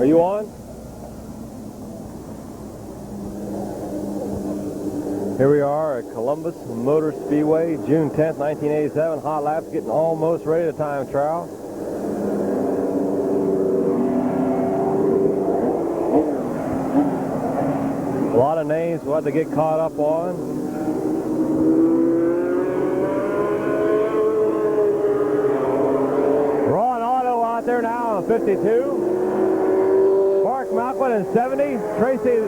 Are you on? Here we are at Columbus Motor Speedway, June 10th, 1987. Hot laps getting almost ready to time trial. A lot of names we'll have to get caught up on. Ron Otto out there now on 52. Mark Malquin in 70. Tracy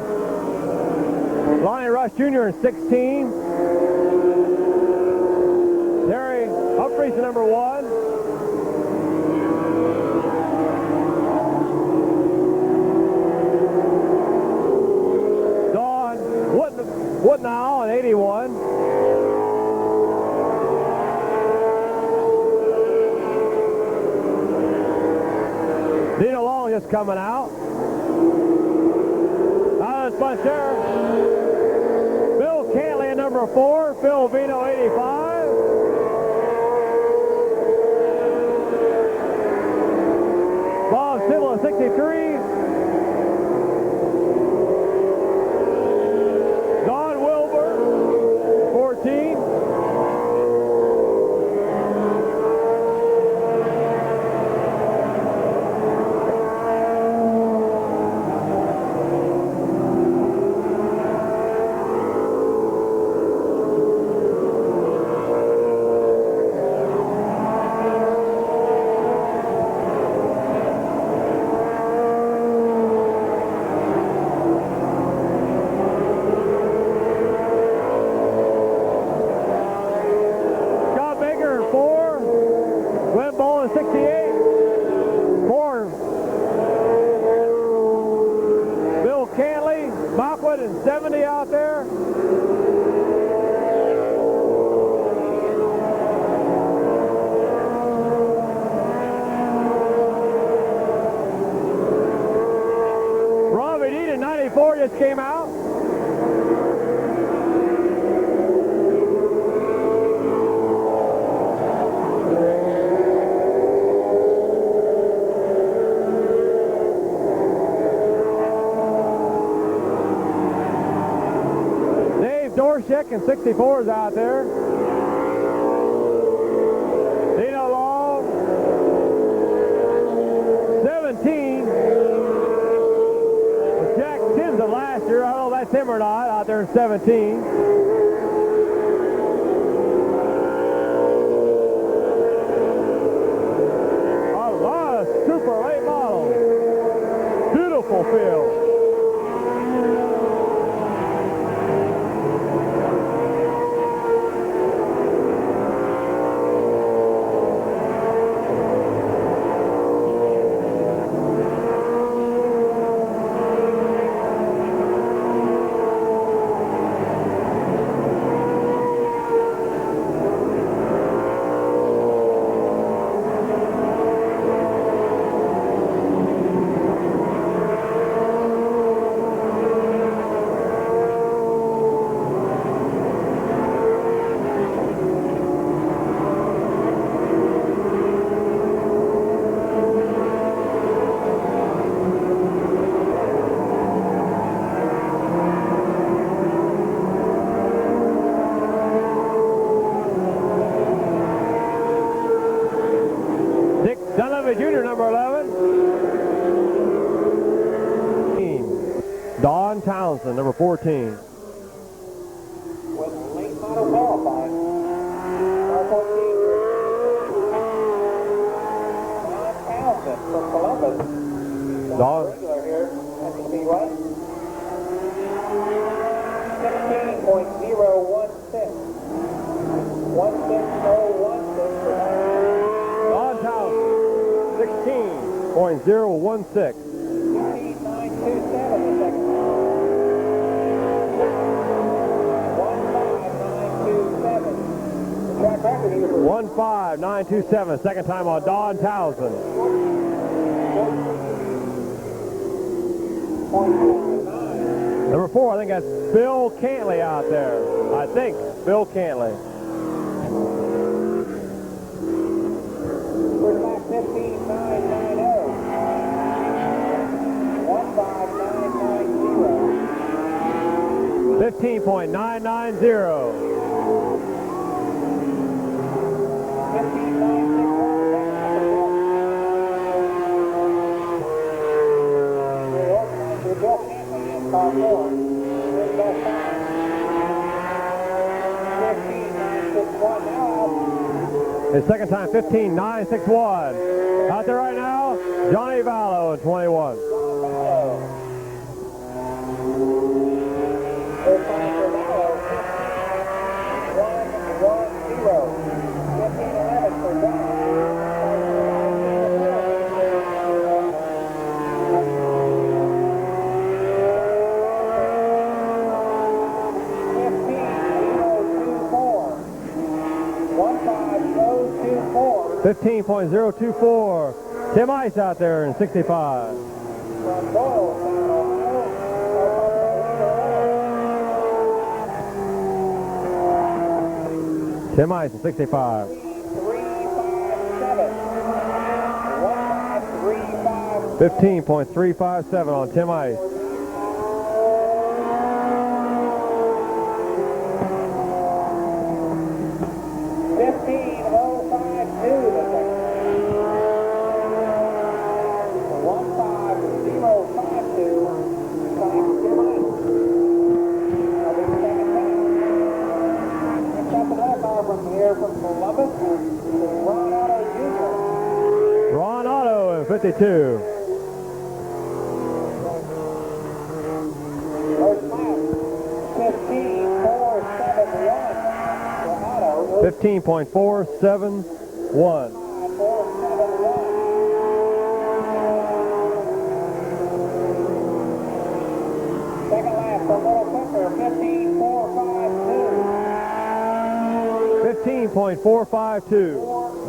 Lonnie Rush Jr. in 16. Terry Humphreys in number 1. Don Woodnow in 81. Dino Long just coming out. Out of this bunch there. Bill Cantley in number 4. Phil Vino 85. Bob Sybil in 63. Don Wilbur 14. And 70 out there. Robbie Dean in 94 just came out. Dorshek and 64 is out there. Dino Long, 17. Was Jack Timms of last year. I don't know if that's him or not, out there in 17. A lot of super late models. Beautiful field. Junior, number 11. Don Townsend, number 14. With late model qualified. Number 14. Don Townsend from Columbus. Don. Regular here at the Speedway. 17.016. 16016 for Don Townsend. 16.016. 15927 the second time. 15927. The track record here for 15927. Second time on Don Townsend. 0.49. Number 4, I think that's Bill Cantley out there. I think Bill Cantley. We're back 15990. 15.990. 15.961 His second time, 15.961. Out there right now, Johnny Vallow in 21. $15.024. Tim Ice out there in 65. Tim Ice in 65. 15.357 on Tim Ice. Ron Otto in 52. First lap, 15.471. 15.471. Second lap, a little quicker, 15.452. 15.452.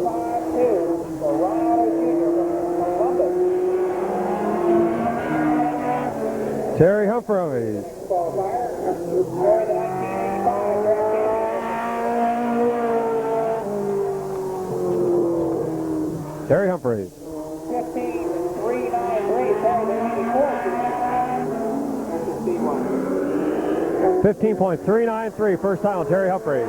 452 for Ron Otto Jr. from Columbus. Terry Humphreys. Qualifier, during the 1985 Grand Championship. Terry Humphreys. 15.393, sorry, the 84. 15.393, first time on Terry Humphreys.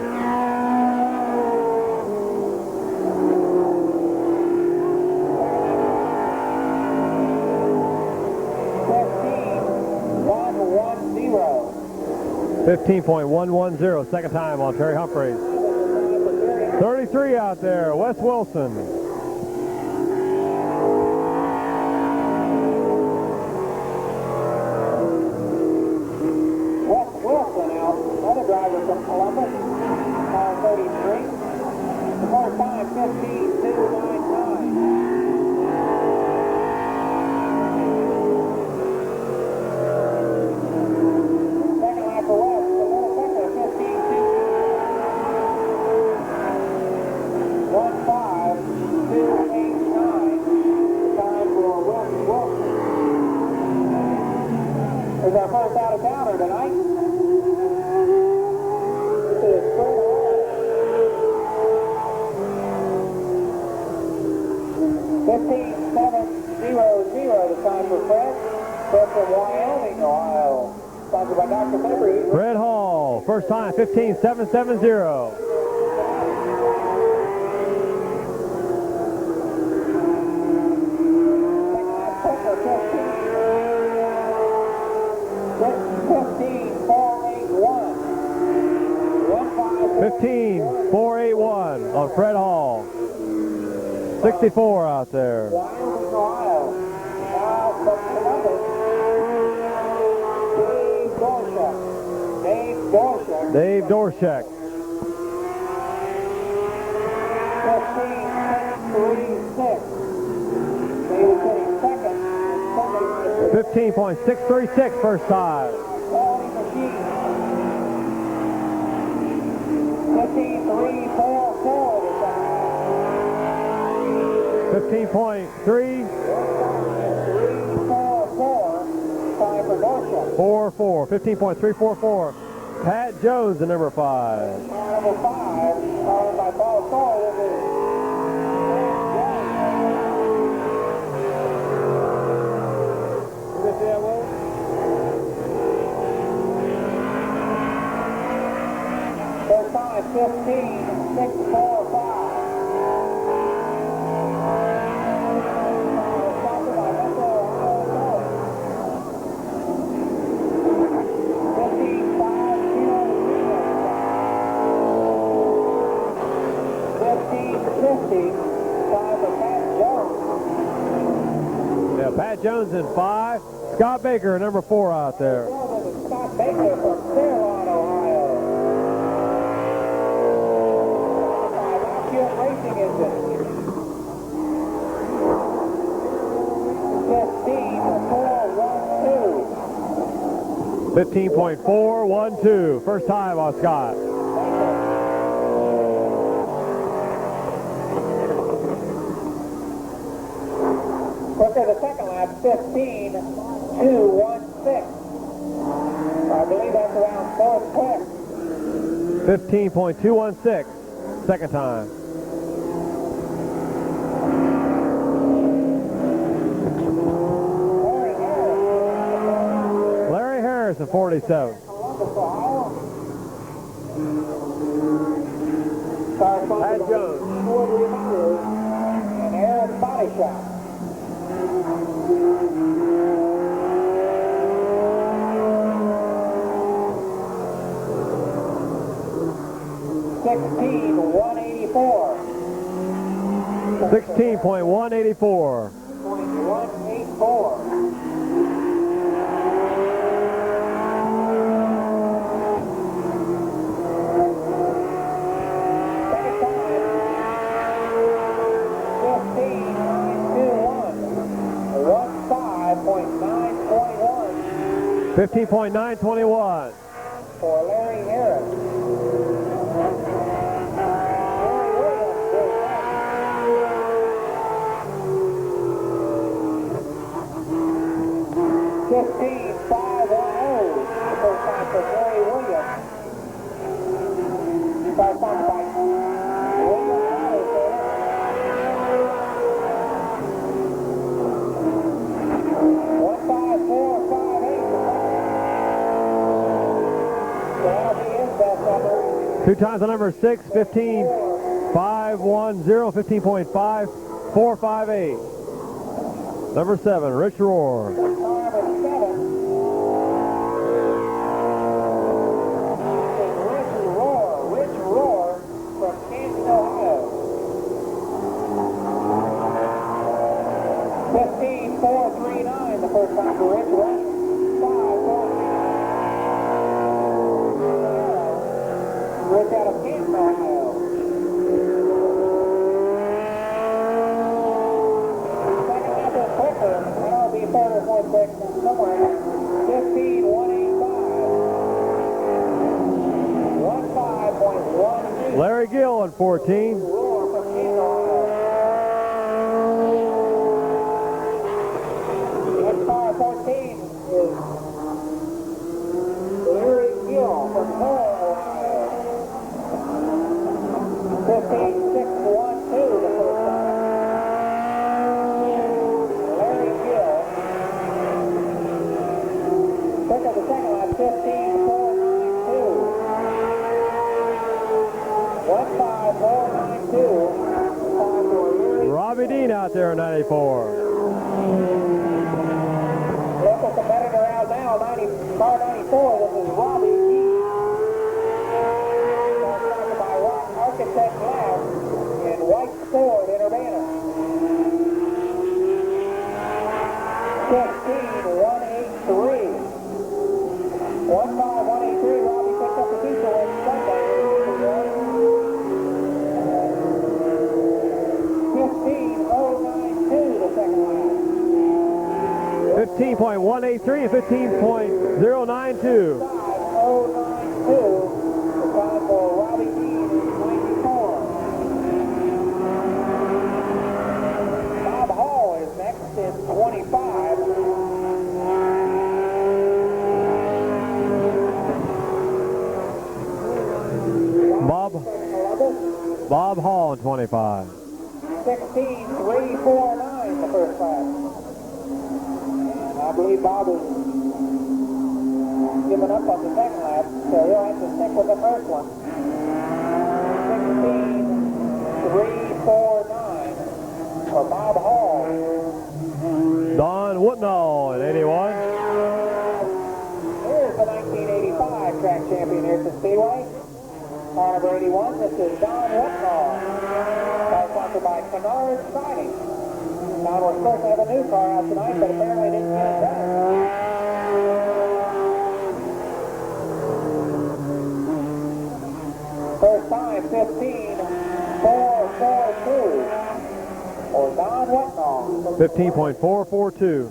15.110, second time on Terry Humphreys. 33 out there, Wes Wilson. Wes Wilson out, another driver from Columbus, car 33. The first time, 15.299. Is our first out of towner tonight. This is Fred Hall. 15.700 the time for Fred. Fred from Wyoming, Ohio. Sponsored by Dr. Pepper. Fred Hall, first time, 15.770. 15.481 on Fred Hall. 64 out there. Wyoming, Ohio. Now from Columbus, Dave Dorshak. Dave Dorshak. 15.636. Dave is hitting second. 15.636 first time. Quality machine. 15.344 this time. 15.344. 15.344. Pat Jones, the number 5. Number 5, followed by Paul Sawyer. 15.645. Yeah, Pat Jones in 5. Scott Baker, number 4 out there. Scott Baker from Fairlawn, Ohio. Racing engine. 15.412. 15.412. First time on Scott. Quicker the second lap, 15.216. I believe that's around fourth quick. 15.216. Second time. Larry Harris at 47. Pat Jones. And Aaron's Body Shop. $16.184. 16.184. 184. Second time, 15.921. 15.921. For Larry Harris. First time for Gary Williams. First time by Williams. 15458. That'll be his best ever. 2 times the number 6, 15.510, 15.5458. Number 7, Rich Rohr. Time is 7. Rich Rohr from Canton, Ohio. 15.439 the first time for Rich Rohr. 5.439. Rich out of Canton, Ohio. Second half is quicker. That'll be third or fourth quick somewhere. 15.185. Larry Gill at 14. Rohr from Canton, Ohio. Next car 14 is Larry Gill from Hull, Ohio. 15.612 the first time. Larry Gill. Pick up the second lap, 15.492. 15492. Robbie Dean out there in 94. Local competitor out now, car 94. This is Robbie Dean. Sponsored by Architect Glass and White Sword in Urbana. 15183. 15183. Robbie picked up the diesel on Sunday. 15.092 the second lap. 15.183 and 15.092. 5.092 the time for Robbie Dean, 94. Bob Hall is next in 25. Bob Hall in 25. 16.349 the first lap. And I believe Bob is giving up on the second lap, so he'll have to stick with the first one. 15.349 for Bob Hall. Don Whitnall in 81. Here's the 1985 track champion here at the Speedway. Car number 81, this is Don Whitnall. Car sponsored by Canard Siding. Don was supposed to have a new car out tonight, but apparently didn't get it done. First time, 15.442 for Don Whitnall. 15.442.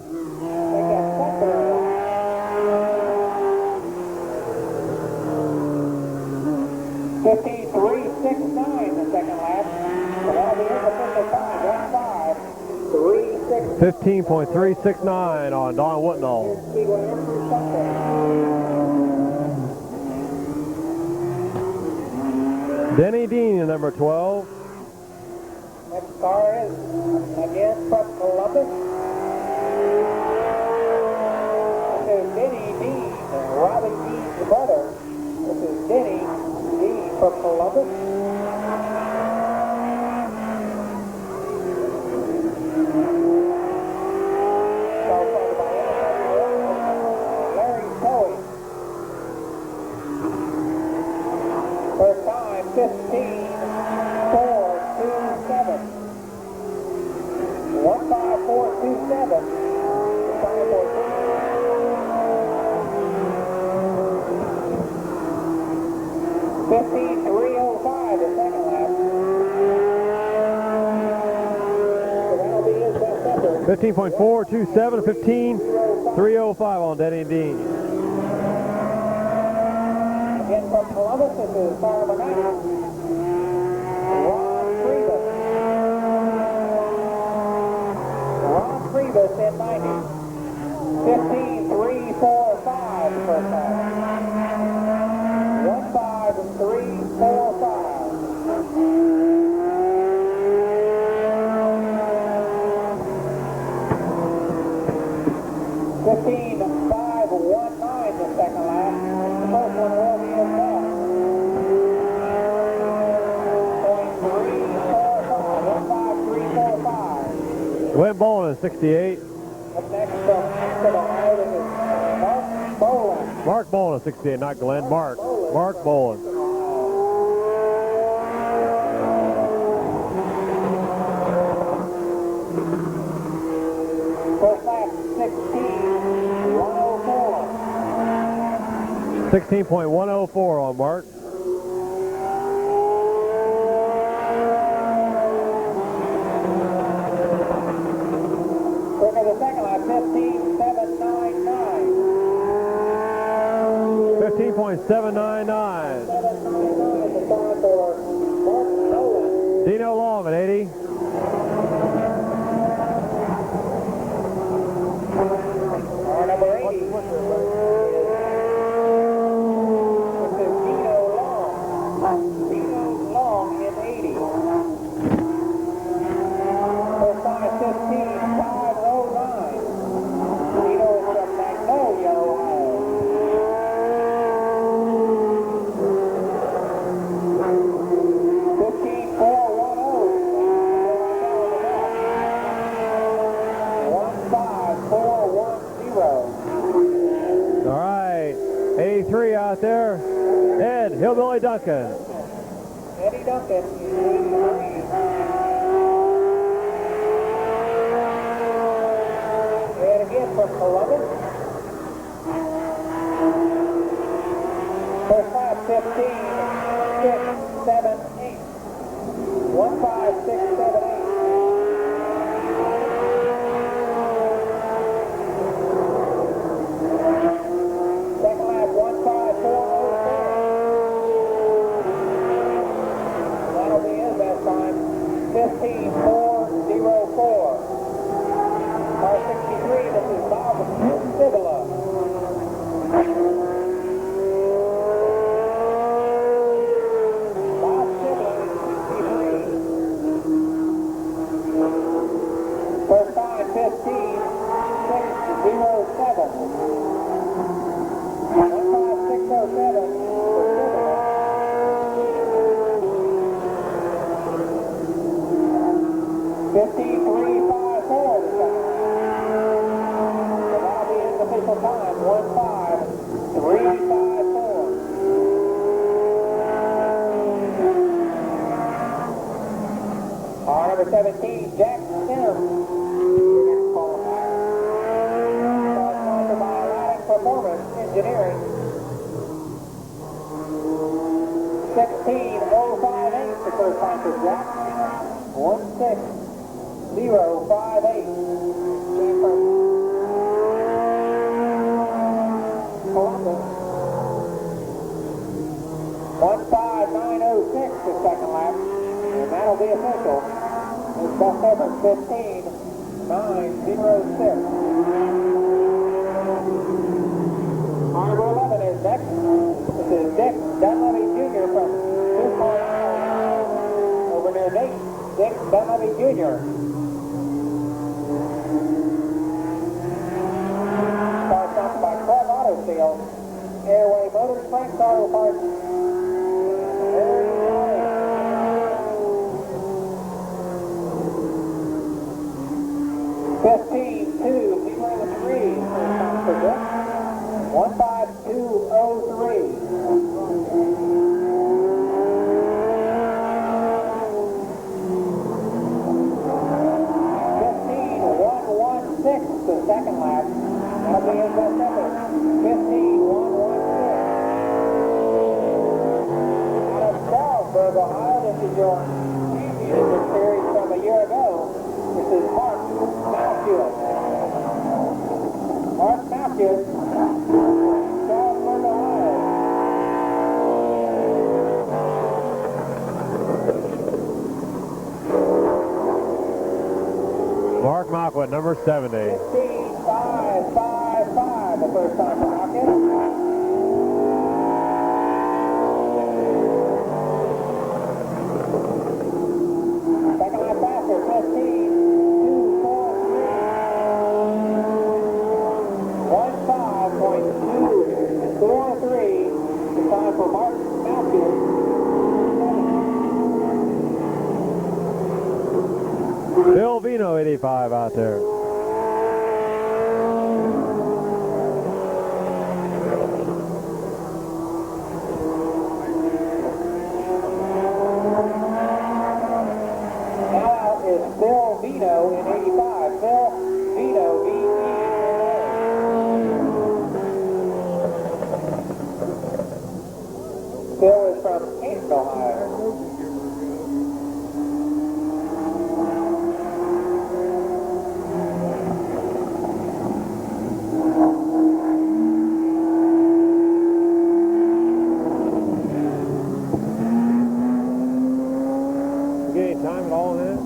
Take that sector. 15.369 the second lap. So that'll be in the 55. 1.5.369. 15.369 on Don Whitnall. Speedway entry sector. Denny Dean in number 12. Next car is again from Columbus. This is Denny Dean, Robbie Dean's brother. This is Denny Dean from Columbus. Larry Coey. First time, 15.427. 15427. 15.305 the second lap. So that'll be his best effort. 15.427, 15.305 on Denny Dean. Again from Columbus, this is car number 90. Ron Freebus. Ron Freebus in 90. 15.345 the first time. 1.5345. 15.519 the second lap. The first one will be in back. 1.5345. Glenn Bowen in 68. Up next from Ashford, Ohio, this is Mark Boland. Mark Bowen in 68, not Glenn. Mark Bowen. First lap, 16.104. 16.104 on Mark. Quicker the second lap, 15.799. 15.799. 799 is the time for Mark Boland. Dino Long at 80. Car number 80. This is Dino Long. Dino Long in 80. First time, 15.509. Dino is from Magnolia, Ohio. 15.410. All right, 83 out there. Ed Hillbilly Duncan. Eddie Duncan is 83. And again from Columbus. First lap, 15.678. 1.5678. Second lap, 1.5404. That'll be his best time. 15.404. Car 63, this is Bob Sibila. Bob Sibila is 63. First time, 15.607. 1.5607 for Sibila. official time, 1:05.354. Car number 17, Jack Sinnum. Next qualifier. Car sponsored by Lighting Performance Engineering. 16.058, the first time for Jack. 16058. Came from Columbus. 15906, the second lap. And that'll be official. His best effort, 15.906. Car number 11 is next. This is Dick Dunleavy Jr. from Newport, Iowa. Over near Dayton. Dick Dunleavy Jr. Car sponsored by Club Auto Steel, Airway Motors, Frank's Auto Parts, and Harry Auto. 15.203, first time for Dick. 15203. 15.116, the second lap. That'll be his best effort. 15.116. Out of Charlesburg, Ohio, this is your championship series from a year ago. This is Mark Malkiewicz. Mark Malkiewicz, Charlesburg, Ohio. Mark Malkiewicz, number 70. 15.555, the first time for Malkiewicz. Second lap faster, 15.243. 15.243, the time for Mark Malkiewicz. Bill Vino, 85 out there. Now out is Phil Vino in 85. Phil Vino, V-E-N-O. Phil is from Canton, Ohio. Getting time at all in it?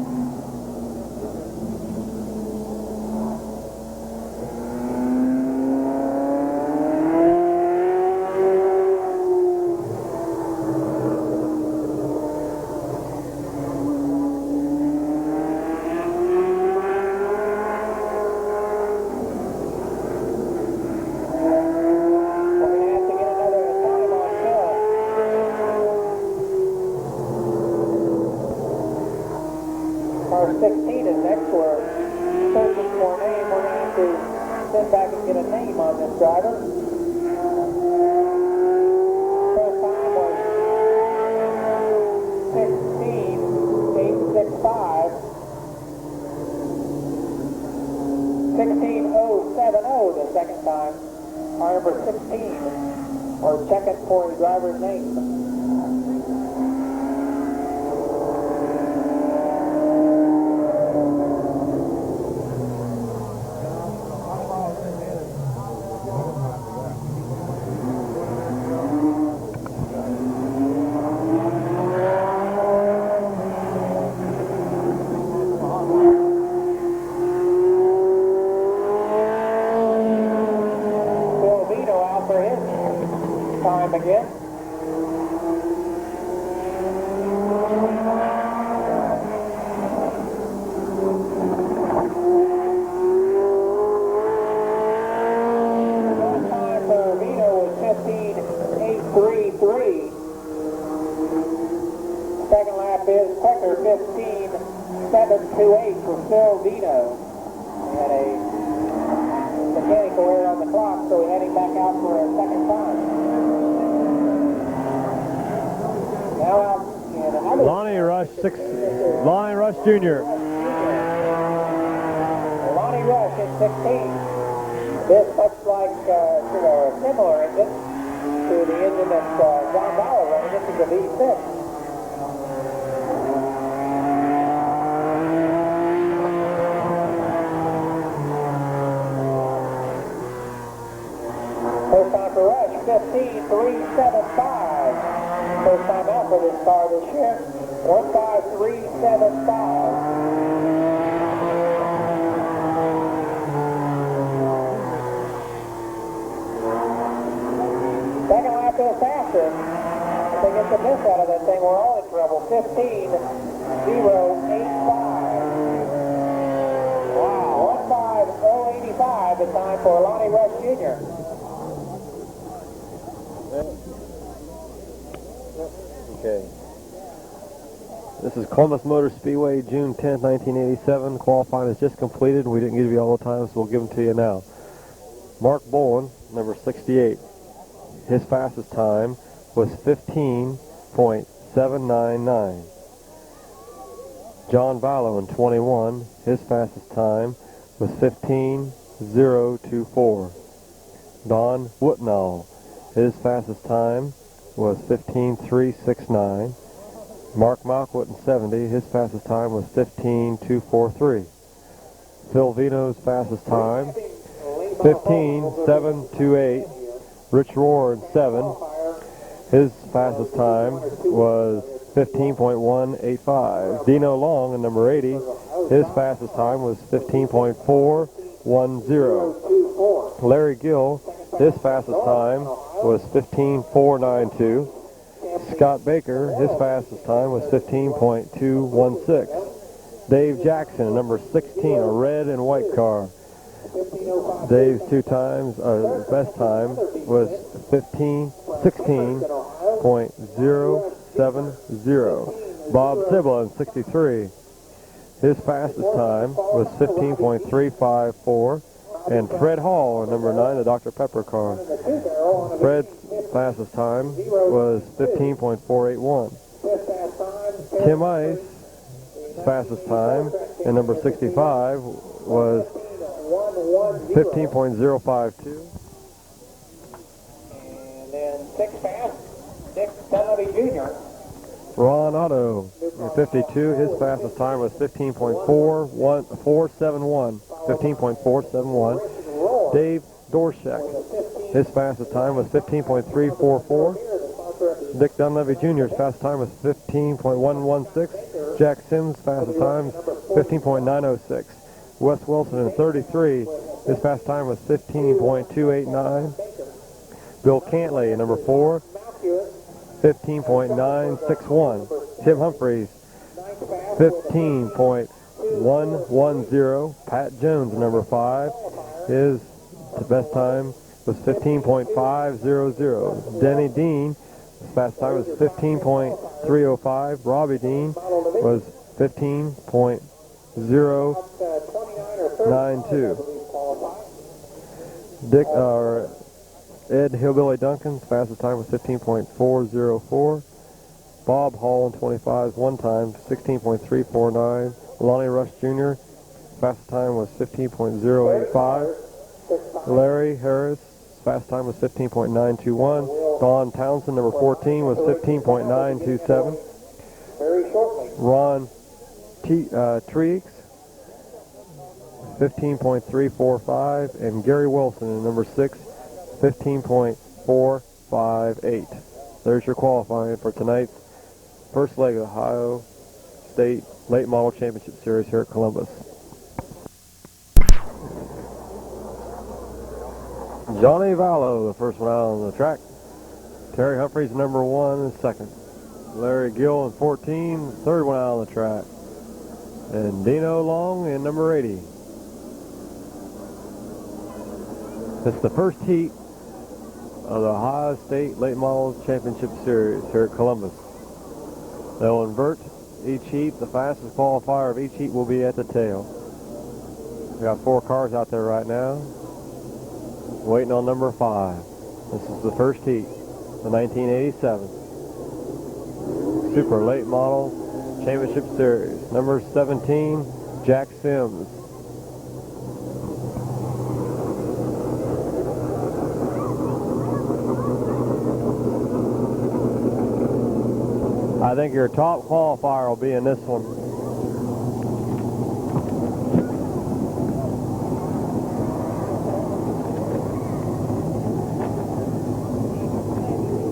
Car 16 is next. We're searching for a name. We're going to have to sit back and get a name on this driver. First time was 16.865. 16.070 the second time. Car number 16. We're checking for the driver's name. For his time again. The time for Vino was 15.833. Second lap is quicker, 15.728 for Phil Vino. He had a mechanical error on the o'clock, so we're heading back out for a second time. Now out in another... Lonnie Rush Jr. Lonnie Rush at 16. This looks like a similar engine to the engine that John Bauer running. This is a V6. First time for Rush, 15.375. First time out for this car this year, 15375. Second lap is faster. If they get the miss out of that thing, we're all in trouble. 15.085. Wow. 15085, the time for Lonnie Rush Jr. Okay. This is Columbus Motor Speedway, June 10th, 1987. Qualifying is just completed. We didn't give you all the time, so we'll give them to you now. Mark Bowen, number 68. His fastest time was 15.799. John Vallow in 21. His fastest time was 15.024. Don Whitnall. His fastest time was 15.369. Mark Malkwit in 70, his fastest time was 15.243. Phil Vino's fastest time, 15.728. Rich Rohr in 7, his fastest time was 15.185. Dino Long in number 80, his fastest time was 15.410. Larry Gill, his fastest time was 15.492. Scott Baker, his fastest time was 15.216. Dave Jackson, number 16, a red and white car. Dave's best time was 16.070. Bob Sibla in 63. His fastest time was 15.354. And Fred Hall in number 9, the Dr. Pepper car. Fred's fastest time was 15.481. Tim Ice, fastest time in number 65 was 15.052. And then Dick Dunleavy Jr. Ron Otto, 52, his fastest time was 15.471. 15.471. Dave Dorshek, his fastest time was 15.344. Dick Dunleavy Jr.'s fastest time was 15.116. Jack Sims' fastest time 15.906. Wes Wilson in 33, his fastest time was 15.289. Bill Cantley, number 4, 15.961. Tim Humphreys, 15.110. Pat Jones, number 5, his best time was 15.500. Denny Dean, his fast time was 15.305. Robbie Dean was 15.092. Ed Hillbilly Duncan's fastest time was 15.404. Bob Hall in 25's one time, 16.349. Lonnie Rush Jr., fastest time was 15.085. Larry Harris, fast time was 15.921. Don Townsend, number 14, was 15.927. Ron Treeks, 15.345. And Gary Wilson, in number 6, 15.458. There's your qualifying for tonight's first leg of the Ohio State Late Model Championship Series here at Columbus. Johnny Vallow, the first one out on the track. Terry Humphreys, number 1, and second. Larry Gill in 14, third one out on the track. And Dino Long in number 80. It's the first heat of the Ohio State Late Model Championship Series here at Columbus. They'll invert each heat. The fastest qualifier of each heat will be at the tail. We got 4 cars out there right now. waiting on number 5. This is the first heat, the 1987 Super Late Model Championship Series. Number 17, Jack Sims. I think your top qualifier will be in this one.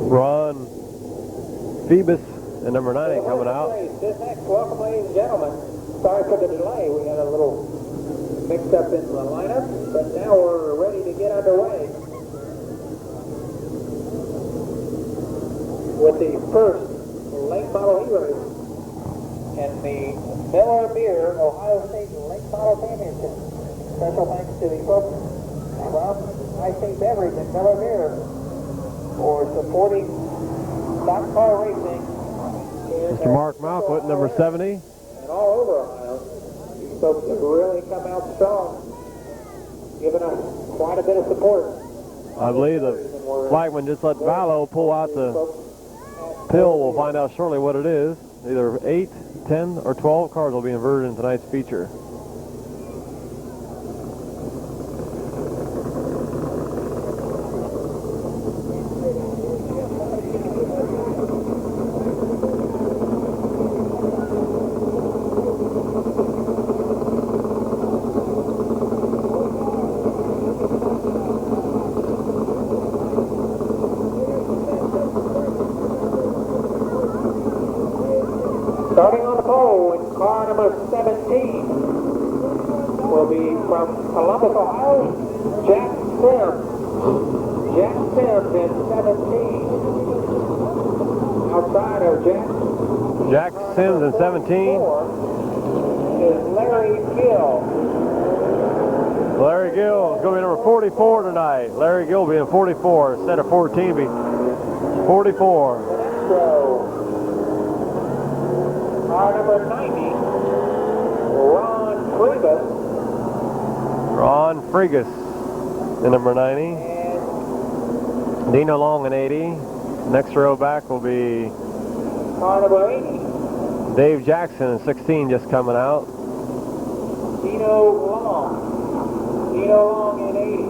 Ron Phoebus and number 90 coming out. This next, welcome, ladies and gentlemen. Sorry for the delay. We had a little mix-up in the lineup, but now we're ready to get underway with the first late model heat race in the Miller Beer Ohio State Late Model Championship. Special thanks to the folks from Ohio State Beverage and Miller Beer for supporting stock car racing. Mr. Mark Malquit, number 70. And all over Ohio. These folks have really come out strong, giving us quite a bit of support. I believe the flagman just let Vallow pull out the pill. We'll find out shortly what it is. Either 8, 10, or 12 cars will be inverted in tonight's feature. Starting on the pole in car number 17 will be from Columbus, Ohio, Jack Sims. Jack Sims in 17. Outside of Jack Sims in 17. Is Larry Gill. Larry Gill is going to be number 44 tonight. Larry Gill being 44 instead of 14, be 44. Car number 90, Ron Fregus. Ron Fregus in number 90. And Dino Long in 80. Next row back will be car number 80, Dave Jackson in 16 just coming out. Dino Long. Dino Long in 80.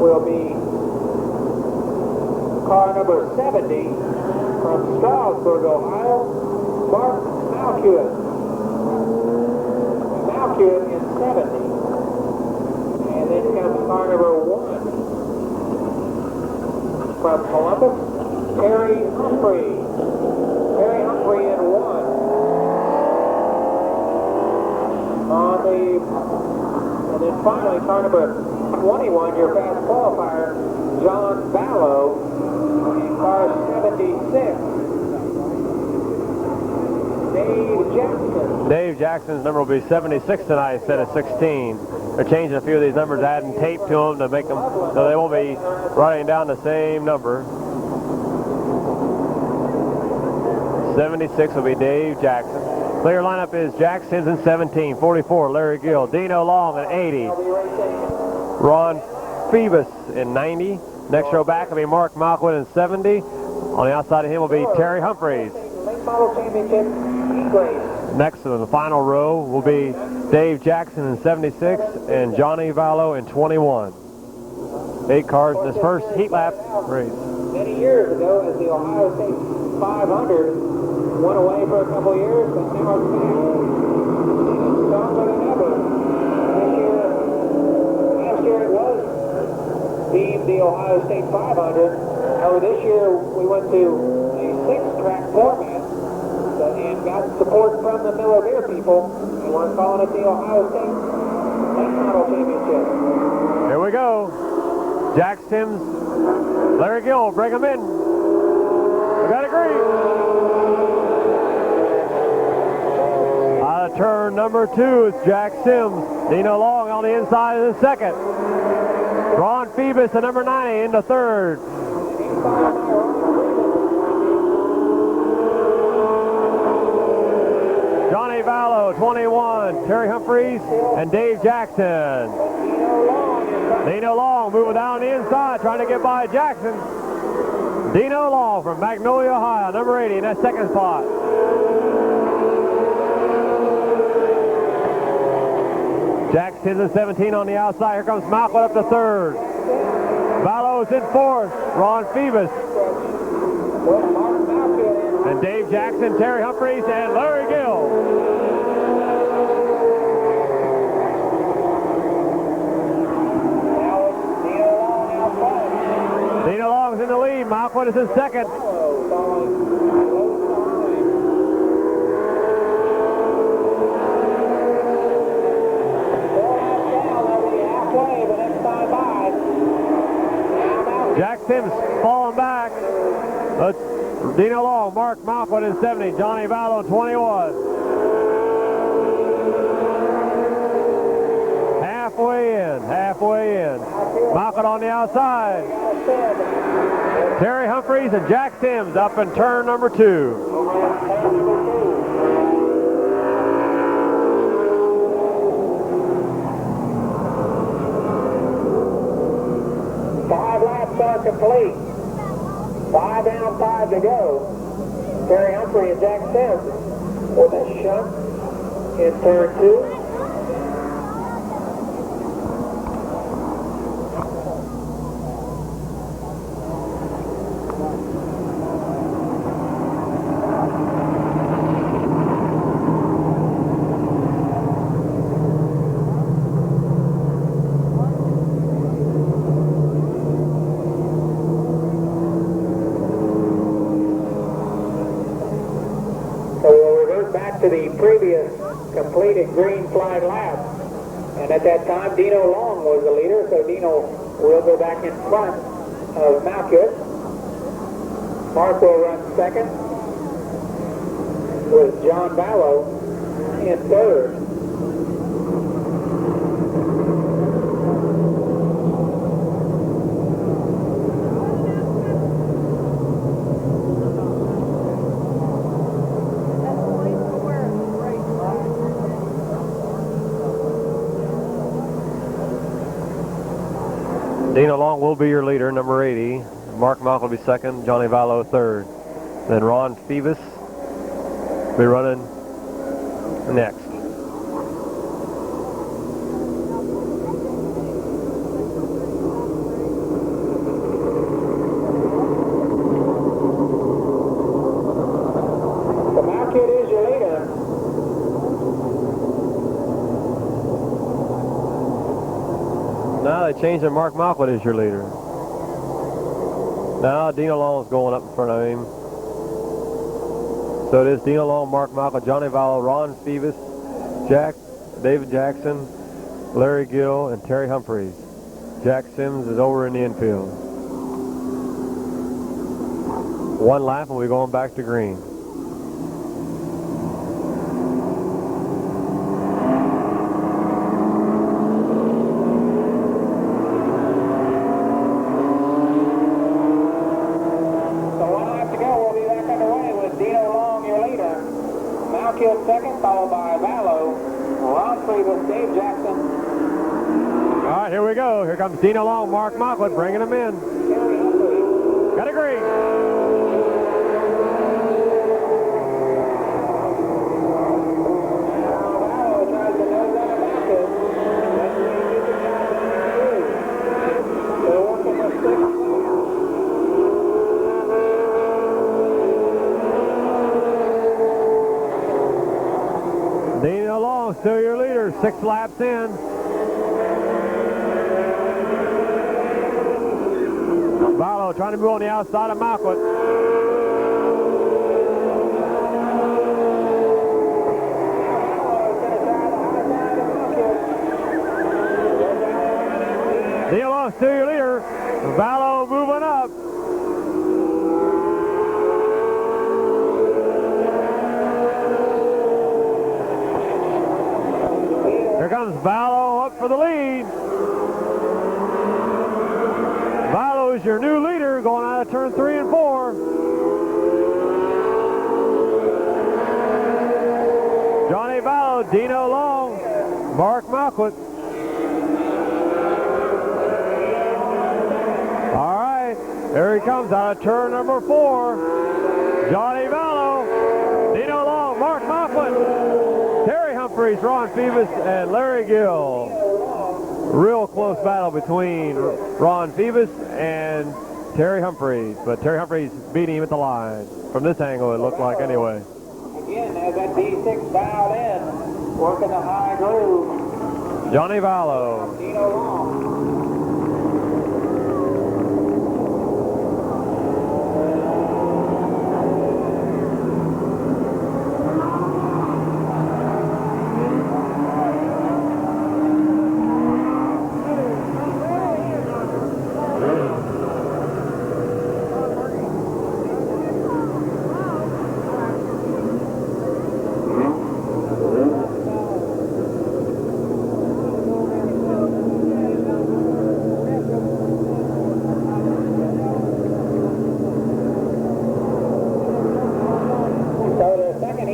Will be car number 70 from Stroudsburg, Ohio, Mark Malkiewicz. Malkiewicz in 70. And then comes car number 1 from Columbus, Terry Humphrey. Terry Humphrey in 1. And then finally car number 21, your fast qualifier, John Vallow, in car 76. Dave Jackson. Dave Jackson's number will be 76 tonight instead of 16. They're changing a few of these numbers, adding tape to them to make them so they won't be writing down the same number. 76 will be Dave Jackson. Player lineup is Jack Sims in 17, 44, Larry Gill, Dino Long in 80. Ron Phoebus in 90. Next row back will be Mark Malquit in 70. On the outside of him will be Terry Humphreys. Next to the final row will be Dave Jackson in 76 and Johnny Vallow in 21. 8 cars in this first heat lap race. Many years ago, as the Ohio State 500 went away for a couple years, but now it's back. Stronger than ever. Last year it was deemed the Ohio State 500. However, this year we went to a 6-track format and got support from the Miller Beer people, and we're calling it the Ohio State Late Model Championship. Here we go. Jack Sims, Larry Gill, bring them in. We got a green. Out of turn number 2 is Jack Sims. Dino Long on the inside in the second. Ron Phoebus at number 90 into third. Johnny Vallow, 21. Terry Humphreys and Dave Jackson. Dino Long moving down the inside, trying to get by Jackson. Dino Long from Magnolia, Ohio, number 80 in that second spot. Jackson's in 17 on the outside. Here comes Malcolm up to third. Vallow's in fourth. Ron Phoebus. And Dave Jackson, Terry Humphreys, and Larry Gill. Dino Long's in the lead. Malcolm is in second. Jack Sims falling back. Dino Long, Mark Malcolm in 70, Johnny Vallow 21. Halfway in. Malcolm on the outside. Terry Humphreys and Jack Sims up in turn number 2. Are complete. 5 down, 5 to go. Terry Humphrey and Jack Sims with a shunt in turn 2. To the previous completed green flag lap, and at that time Dino Long was the leader, so Dino will go back in front of Malkuth. Mark will run second with John Vallow in third. Dino Long will be your leader, number 80. Mark Malcolm will be second, Johnny Vallow third. Then Ron Phoebus will be running next. The Malkuth is your leader. Now they changed and Mark Malcolm is your leader. Now Dino Long is going up in front of him. So it is Dino Long, Mark Malcolm, Johnny Vallow, Ron Phoebus, David Jackson, Larry Gill, and Terry Humphreys. Jack Sims is over in the infield. One lap and we're going back to green. Second, followed by Vallow, Ron Phoebus, Dave Jackson. All right, here we go. Here comes Dino Long, Mark Malcolm, bringing them in. Got a green. Vallow tries to nose out of Malkuth. They're working with 6. Dino Long, still your leader, 6 laps in. Vallow trying to move on the outside of Malcolm. Dino Long, still your leader. Vallow moving up. Here comes Vallow up for the lead. goes your new leader going out of turn 3 and 4. Johnny Vallow, Dino Long, Mark Malquit. All right, here he comes out of turn number 4. Johnny Vallow, Dino Long, Mark Malquit, Terry Humphreys, Ron Phoebus, and Larry Gill. Real close battle between Ron Phoebus and Terry Humphreys, but Terry Humphreys beating him at the line. From this angle, it looked like anyway. Again, as that D6 dialed in, working the high groove. Johnny Vallow. Dino Long.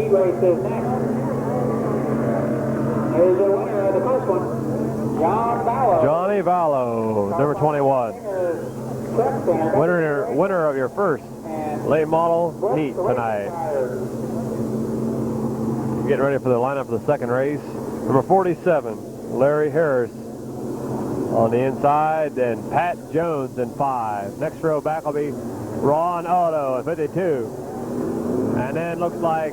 Race is next. Here's the winner of the first one, John Vallow. Johnny Vallow, number 21. Winner of your first late model heat tonight. Getting ready for the lineup for the second race. Number 47, Larry Harris on the inside, then Pat Jones in 5. Next row back will be Ron Otto at 52. And then looks like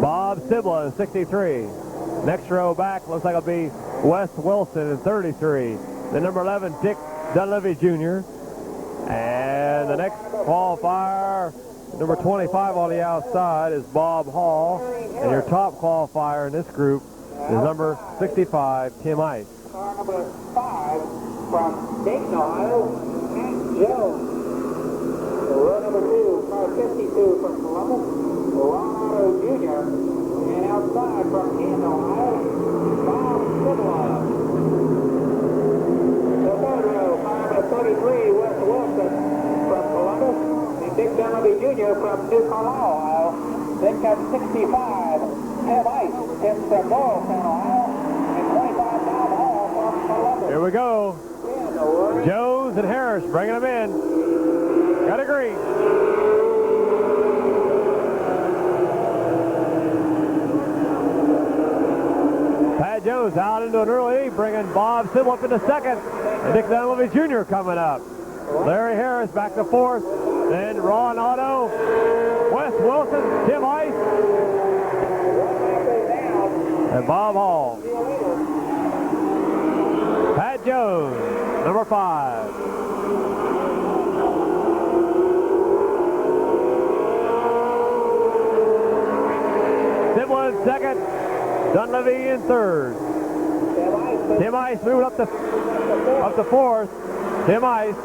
Bob Sibla in 63. Next row back looks like it'll be Wes Wilson in 33. Then number 11, Dick Dunleavy Jr. And the next qualifier, number 25 on the outside, is Bob Hall. And your top qualifier in this group is number 65, Tim Ice. Car number 5 from Dayton, Ohio, Pat Jones. Row number 2, car 52 from Columbus, Ron Otto Jr. And outside from Canton, Ohio, Bob Sibla. The third row, car number 33, Wes Wilson from Columbus, and Dick Dunleavy Jr. from New Carlisle, Ohio. Then comes 65, Tim Ice, Tim from Morristown, Ohio, and 25, Bob Hall from Columbus. Here we go. Jones and Harris bringing them in. Got a green. Pat Jones out into an early lead, bringing Bob Sibla up into second. And Dick Dunleavy Jr. coming up. Larry Harris back to fourth. Then Ron Otto, Wes Wilson, Tim Ice, and Bob Hall. Pat Jones, number 5. Sibla in second, Dunleavy in third. Tim Ice moving up to fourth. Tim Ice.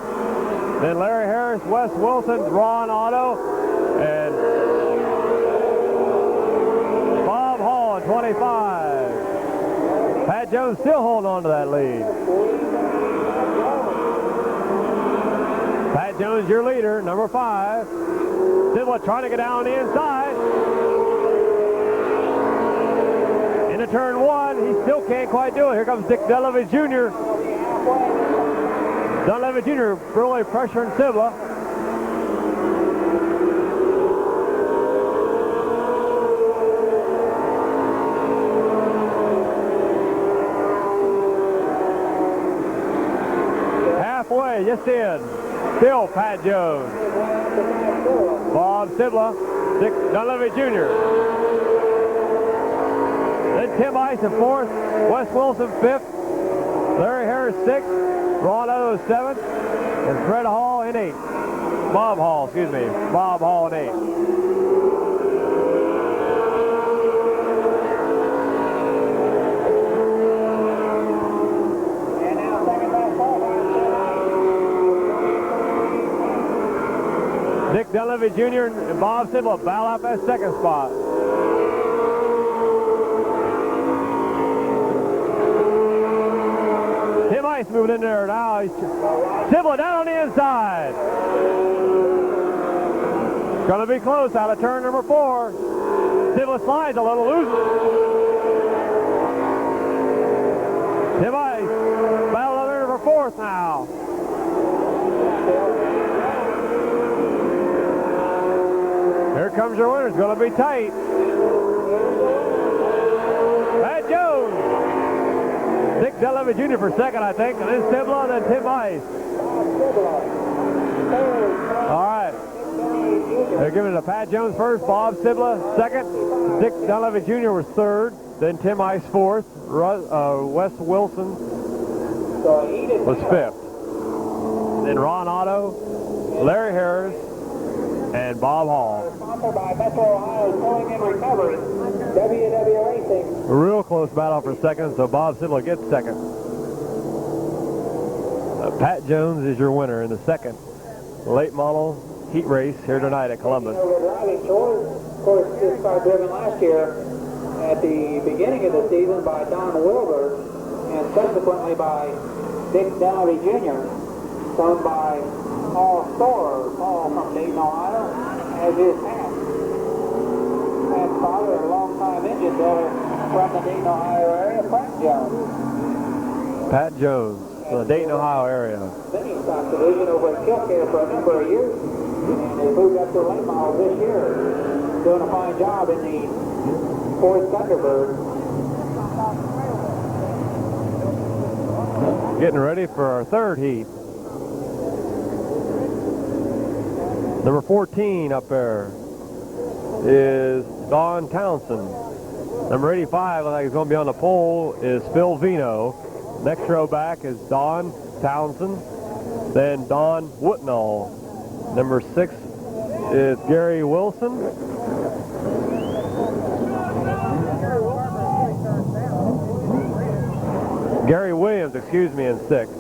Then Larry Harris, Wes Wilson, Ron Otto, and Bob Hall at 25. Pat Jones still holding on to that lead. Pat Jones, your leader, number 5. Sibla trying to get down on the inside. Into turn 1, he still can't quite do it. Here comes Dick Dunleavy Jr. Dunleavy Jr. really pressuring Sibla. Halfway, just in. Still Pat Jones. Bob Sibla, Dick Dunleavy Jr. Then Tim Ice in fourth, Wes Wilson fifth, Larry Harris sixth, Ron Otto 7th, and Fred Hall in 8th. Bob Hall in 8th. And now second best qualifier. Dick Dunleavy Jr. and Bob Sibla battle out that second spot. Ice moving in there now. Sibla down on the inside. Gonna be close out of turn number 4. Sibla slides a little loose. Tim Ice battle over for 4th now. Here comes your winner. It's going to be tight. Pat Jones. Dick Delevitt Jr. for 2nd, I think, and then Sibla, then Tim Ice. All right. They're giving it to Pat Jones first, Bob Sibla 2nd, Dick Delevitt Jr. was 3rd, then Tim Ice 4th, Wes Wilson was 5th. Then Ron Otto, Larry Harris, and Bob Hall. Sponsored by Metro Ohio's Towing and Recovery, WW Racing. A real close battle for 2nd, so Bob Sibla gets 2nd. Pat Jones is your winner in the 2nd late model heat race here tonight at Columbus. Driving tours, of course, this car driven last year at the beginning of the season by Don Wilbur and subsequently by Dick Dowdy Jr., owned by Paul Storer, Paul from Dayton, Ohio, as his Pat. Pat's father, a long-time engine builder from the Dayton, Ohio area, Pat Jones. Pat Jones, from the Dayton, Ohio area. Mini stock division over at Kilcare for a number of years, and they moved up to late model this year, doing a fine job in the Ford Thunderbird. Getting ready for our 3rd heat. Number 14 up there is Don Townsend. Number 85, looks like he's going to be on the pole, is Phil Vino. Next row back is Don Townsend, then Don Whitnall. Number 6 is Gary Wilson. Gary Williams, excuse me, in 6th.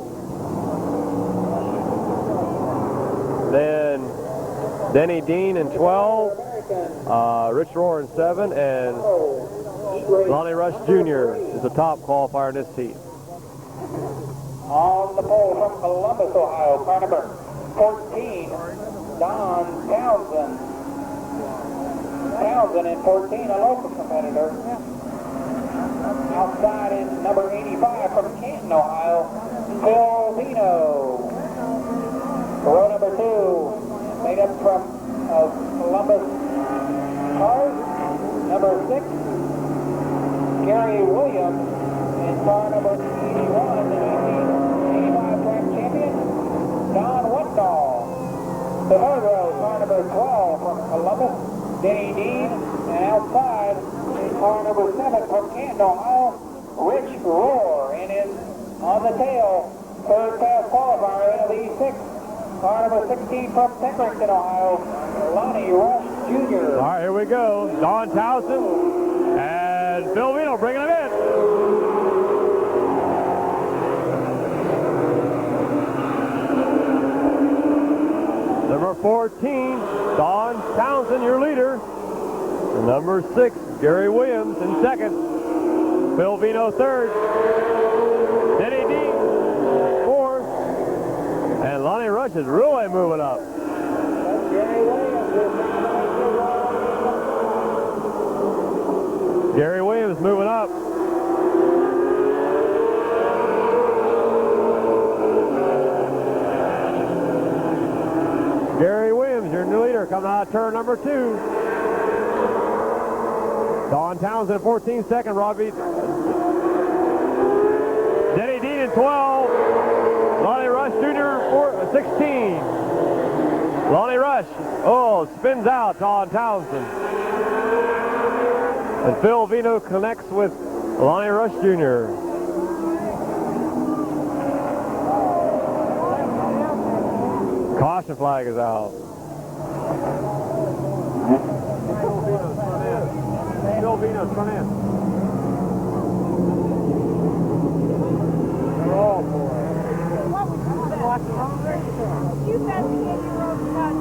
Then Denny Dean in 12, Rich Rohr in 7, and Lonnie Rush Jr. is the top qualifier in this heat. On the pole from Columbus, Ohio, car number 14, Don Townsend. Townsend in 14, a local competitor. Outside in number 85 from Canton, Ohio, Phil Vino. Row number 2, made up from Columbus cars. Number 6, Gary Williams. In car number 81, the 1985 track champion, Don Whitnall. The 3rd row, car number 12 from Columbus, Denny Dean. And outside, in car number 7 from Canton, Ohio, Rich Rohr. And on the tail, 3rd class qualifier in the E6, car number 16 from Pickerington, Ohio, Lonnie Rush Jr. All right, here we go. Don Townsend and Phil Vino bringing him in. Number 14, Don Townsend, your leader. And number 6, Gary Williams in 2nd. Phil Vino 3rd. Denny Dean 4th. And Lonnie Rush is really moving up. Gary Williams moving up. Gary Williams, your new leader, coming out of turn number 2. Don Townsend, 14, 2nd. Robbie. Denny Dean in 12. Lonnie Rush Jr. 16. Lonnie Rush, spins out Don Townsend. And Phil Vino connects with Lonnie Rush Jr. Caution flag is out. Phil Vino's front end. They're all for it. You got to get your own cut.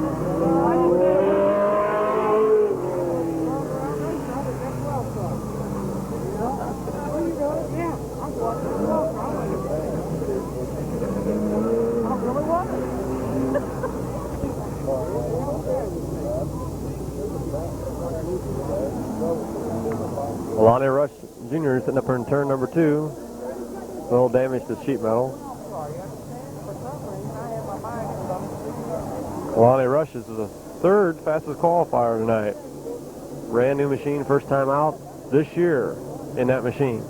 in turn number 2. A little damage to sheet metal. Lonnie Rush is the 3rd fastest qualifier tonight. Brand new machine, first time out this year in that machine.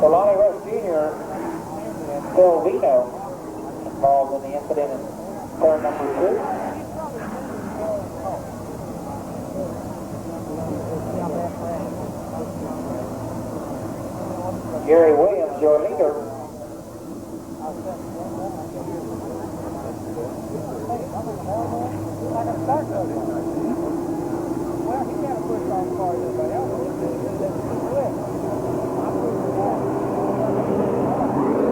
Lonnie Rush Jr. and Phil Vito involved in the incident in turn number 2. Gary Williams, your leader.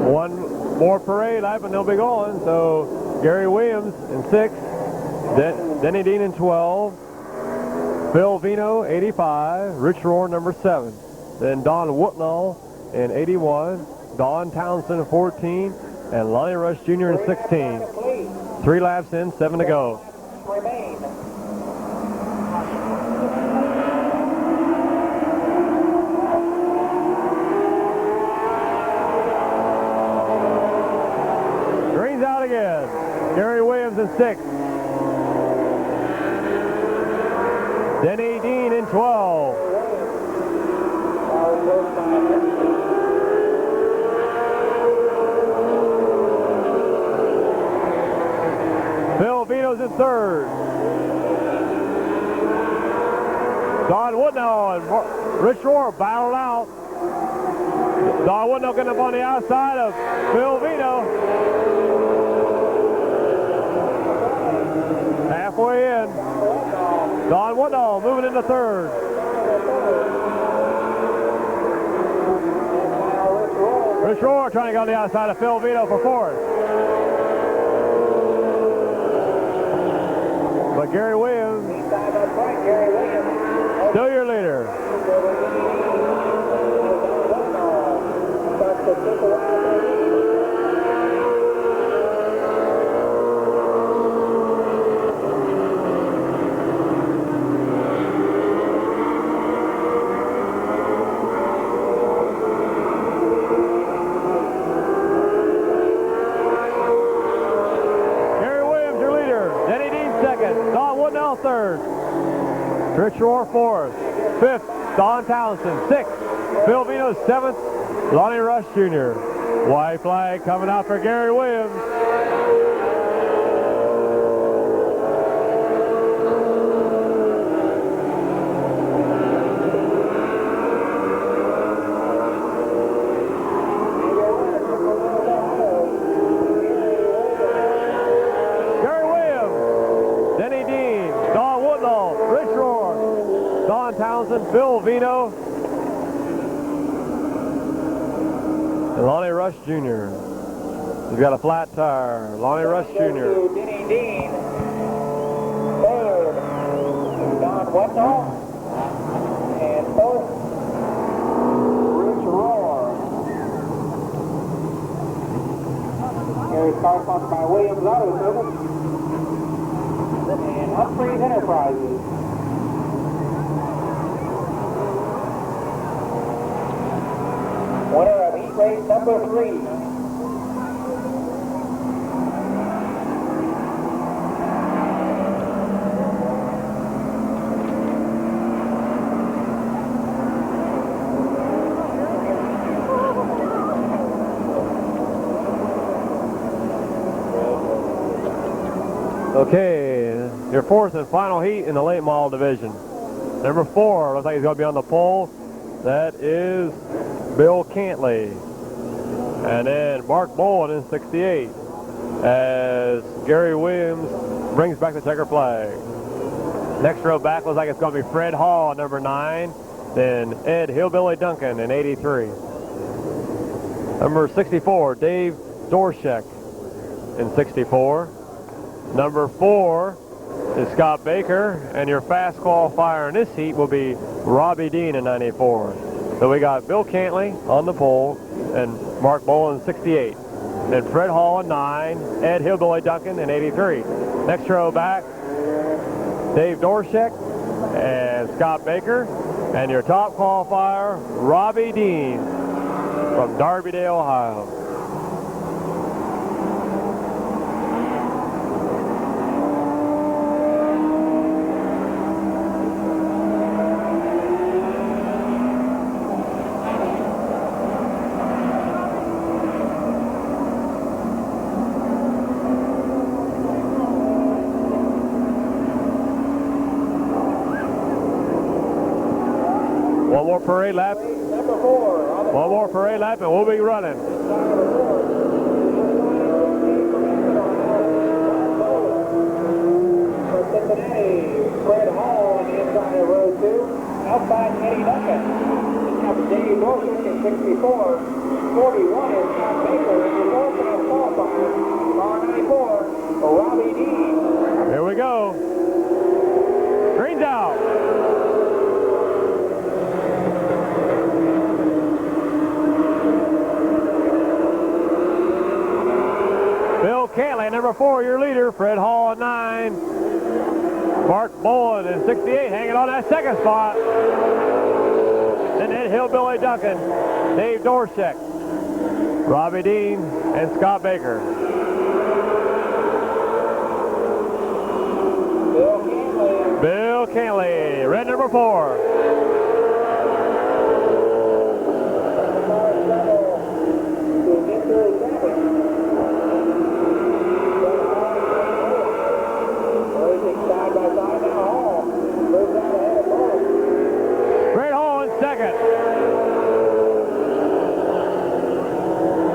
One more parade lap and they'll be going. So Gary Williams in 6th, Denny Dean in 12, Phil Vino 85, Rich Rohr number 7, then Don Whitnall in 81, Don Townsend in 14, and Lonnie Rush Jr. in 16. 3 laps in, 7 to go. Remain. Green's out again. Gary Williams in 6th. Denny Dean in 12. Phil Vito's in 3rd. Don Woodnall and Rich Rohr battled out. Don Woodnall getting up on the outside of Phil Vito. Halfway in. Don Woodnall moving into 3rd. Rich Rohr trying to go on the outside of Phil Vito for 4th. But Gary Williams, still your leader. Third. Rich Rohr 4th. 5th, Don Townsend. 6th, Phil Vino 7th, Lonnie Rush Jr. White flag coming out for Gary Williams. Phil Vino and Lonnie Rush Jr. He's got a flat tire. Lonnie Rush Jr. Denny Dean. 3rd, Don Whitnall. And 4th, Rich Rohr. Gary's car sponsored by Williams Auto Service and Humphreys Enterprises. Winner of heat race number 3. Okay, your 4th and final heat in the late model division. Number 4, looks like he's going to be on the pole. That is Bill Cantley. And then Mark Bowen in 68 as Gary Williams brings back the checker flag. Next row back looks like it's going to be Fred Hall, number 9. Then Ed Hillbilly Duncan in 83. Number 64, Dave Dorshek in 64. Number 4 is Scott Baker, and your fast qualifier in this heat will be Robbie Dean in 94. So we got Bill Cantley on the pole and Mark Bowen in 68. Then Fred Hall in 9, Ed Hillbilly Duncan in 83. Next row back, Dave Dorshek and Scott Baker, and your top qualifier, Robbie Dean from Darby-Dale, Ohio. One more parade lap. One more parade lap and we'll be running. For Cincinnati, Fred Hall on the inside of row 2. Outside Eddie Duncan. Up Dave Dorshek in 64. 41 is Scott Baker. And your fourth and qualifier, car 94, Robbie Dean. Here we go. Green's out. Cantley, number 4, your leader. Fred Hall at 9. Mark Bowen in 68, hanging on that second spot. Then Ed Hillbilly Duncan, Dave Dorshek, Robbie Dean, and Scott Baker. Bill Cantley, red number 4. Fred Hall in second.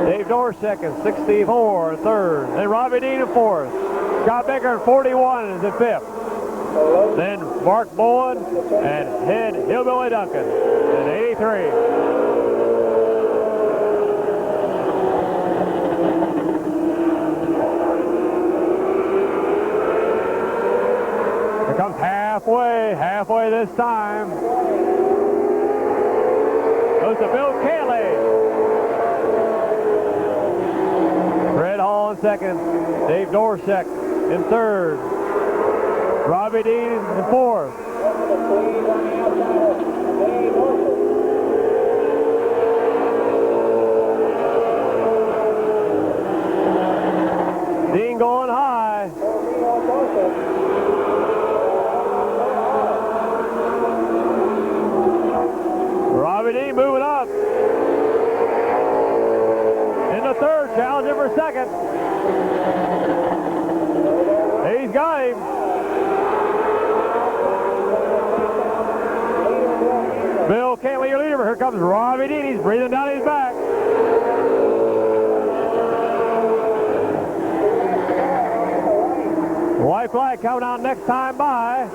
Dave Dorshek in 64 in third. Then Robbie Dean in fourth. Scott Baker in 41 is in fifth. Then Mark Bowen and Ed Hillbilly Duncan in 83. Here comes halfway this time. Goes to Bill Cantley. Fred Hall in second. Dave Dorshek in third. Robbie Dean in fourth. Dean going high. Robbie Dean moving up. In the third, challenging for second. He's got him. Bill Cantley, your leader. Here comes Robbie Dean. He's breathing down his back. White flag coming out next time by.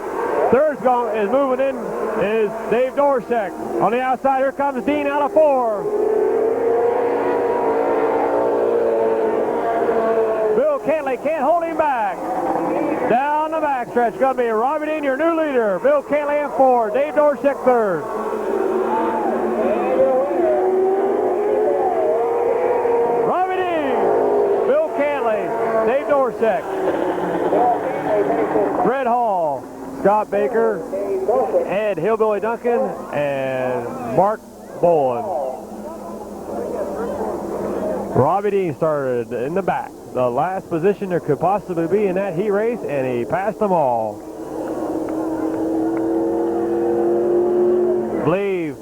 Third is moving in is Dave Dorshek. On the outside, here comes Dean out of 4. Bill Cantley can't hold him back. Down the backstretch, going to be Robbie Dean, your new leader. Bill Cantley in 4. Dave Dorshek third. Robbie Dean, Bill Cantley, Dave Dorshek, Fred Hall, Scott Baker, Ed Hillbilly Duncan, and Mark Bowen. Robbie Dean started in the back, the last position there could possibly be in that heat race, and he passed them all. I believe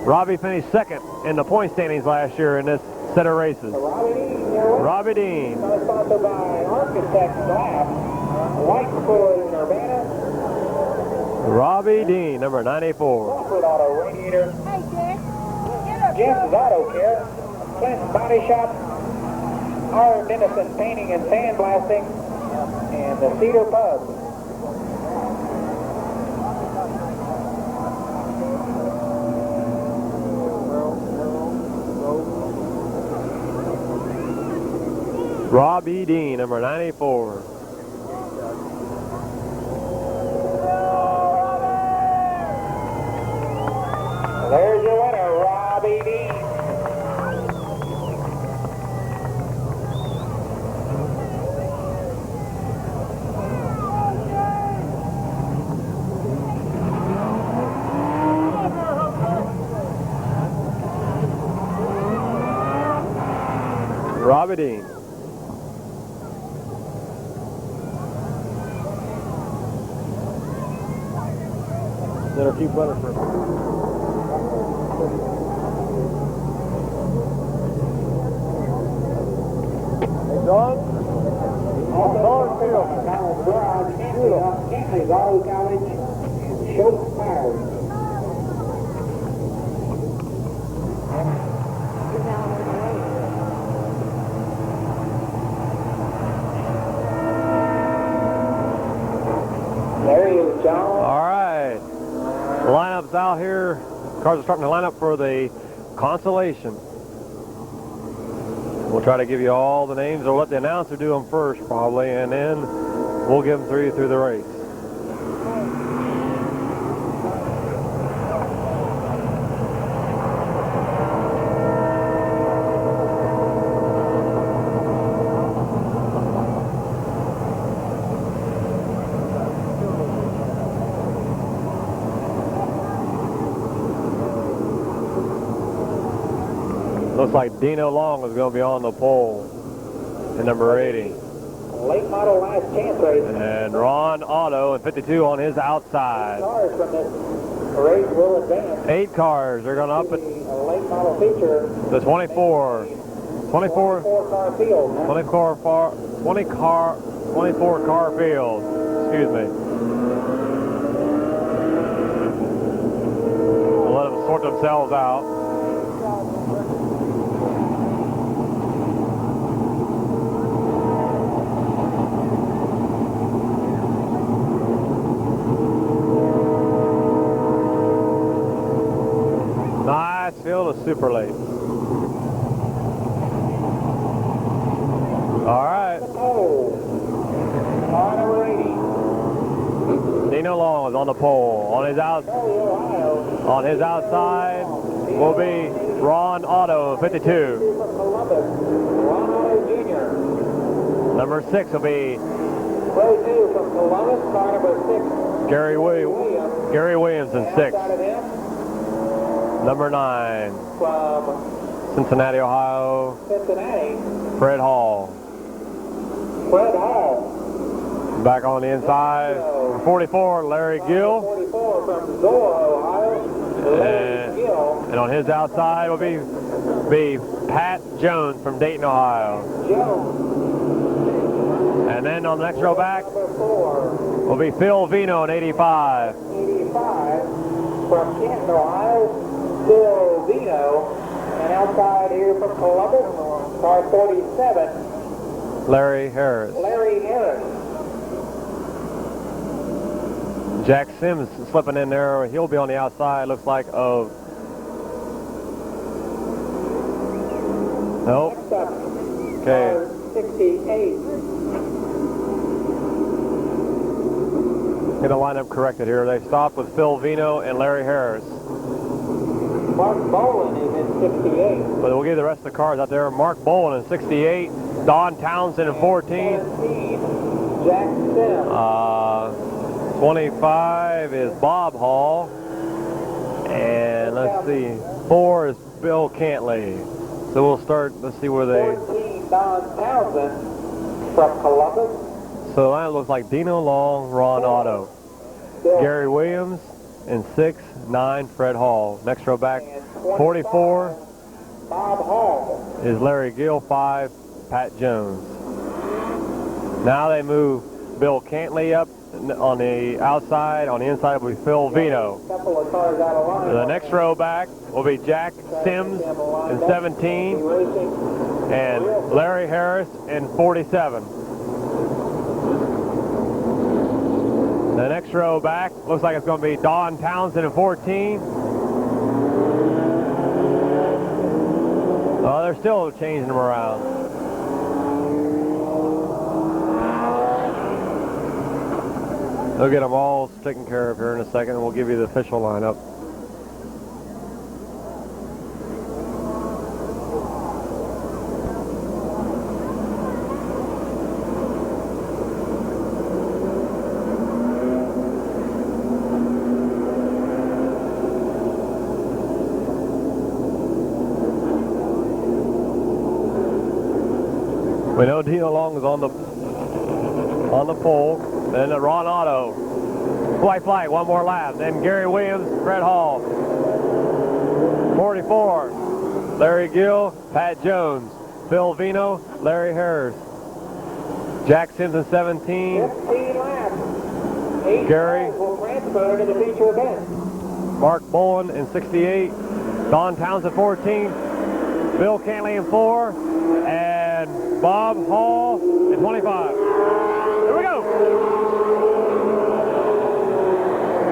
Robbie finished second in the point standings last year in this set of races. Robbie Dean. Sponsored by Architect Glass, White Ford, Urbana. Robbie Dean, number 94. Crawford Auto Radiator. Hey, Dick. Get up. Jim's Auto Care. Clint's Body Shop. R. Dennison Painting and Sandblasting. And the Cedar Pub. Robbie Dean, number 94. There's your winner, Robbie Dean. Robbie Dean. Then a few butter for him. Hey, Don. Cantley's Auto College, Schultz Tires. There he is, John. All right. The lineup's out here. Cars are starting to line up for the consolation. We'll try to give you all the names, or let the announcer do them first, probably, and then we'll give them through the race. Looks like Dino Long is going to be on the pole in number 80. Late model last chance race. And Ron Otto in 52 on his outside. Cars from this race will advance. 8 cars are going to up at A late model feature. the 24 car field. 24 car field. Excuse me. We'll let them sort themselves out. Nice field of super late. All right. Oh, car number 80. Dino Long is on the pole. On his outside will be Ron Otto, 52. From Columbus, Ron Otto Jr. Number 6 will be Row 2 from Columbus, car number 6. Gary Williams in 6. Outside of him, Number 9, from Cincinnati, Ohio, Cincinnati, Fred Hall. Fred Hall. Back on the inside, 44, Larry Gill. 44 from Zorro, Ohio, Larry Gill. And on his outside will be Pat Jones from Dayton, Ohio. Jones. And then on the next row back Number 4, will be Phil Vino in 85. 85 from Canton, Ohio, Phil Vino. And outside here from Columbus, car 47, Larry Harris. Larry Harris. Jack Sims slipping in there. He'll be on the outside, looks like, of... Nope. Next up, Okay. car 68. Get the lineup corrected here. They stopped with Phil Vino and Larry Harris. Mark Bolin is in 68. But we'll give the rest of the cars out there. Mark Bowen in 68. Don Townsend in 14. 14, Jack Sims. 25 is Bob Hall. And let's see, 4 is Bill Cantley. So we'll start, let's see where they... 14, Don Townsend from Columbus. So the line looks like Dino Long, Ron Otto. Gary Williams in 6, 9, Fred Hall. Next row back, 44 Bob Hall. is Larry Gill, 5, Pat Jones. Now they move Bill Cantley up on the outside. On the inside will be Phil Vino. Couple of cars out of line. The next row back will be Jack Sims in 17 and Larry Harris in 47. The next row back looks like it's going to be Don Townsend in 14. Oh, they're still changing them around. They'll get them all taken care of here in a second, and we'll give you the official lineup. We know Dino Long is on the pole. Then Ron Otto. White flag, one more lap. Then Gary Williams, Fred Hall. 44. Larry Gill, Pat Jones. Phil Vino, Larry Harris. Jack Sims in 17. 15 laps. 8 Gary. cars will transfer to the feature event. Mark Bowen in 68. Don Townsend 14. Bill Cantley in 4. And Bob Hall in 25. Here we go.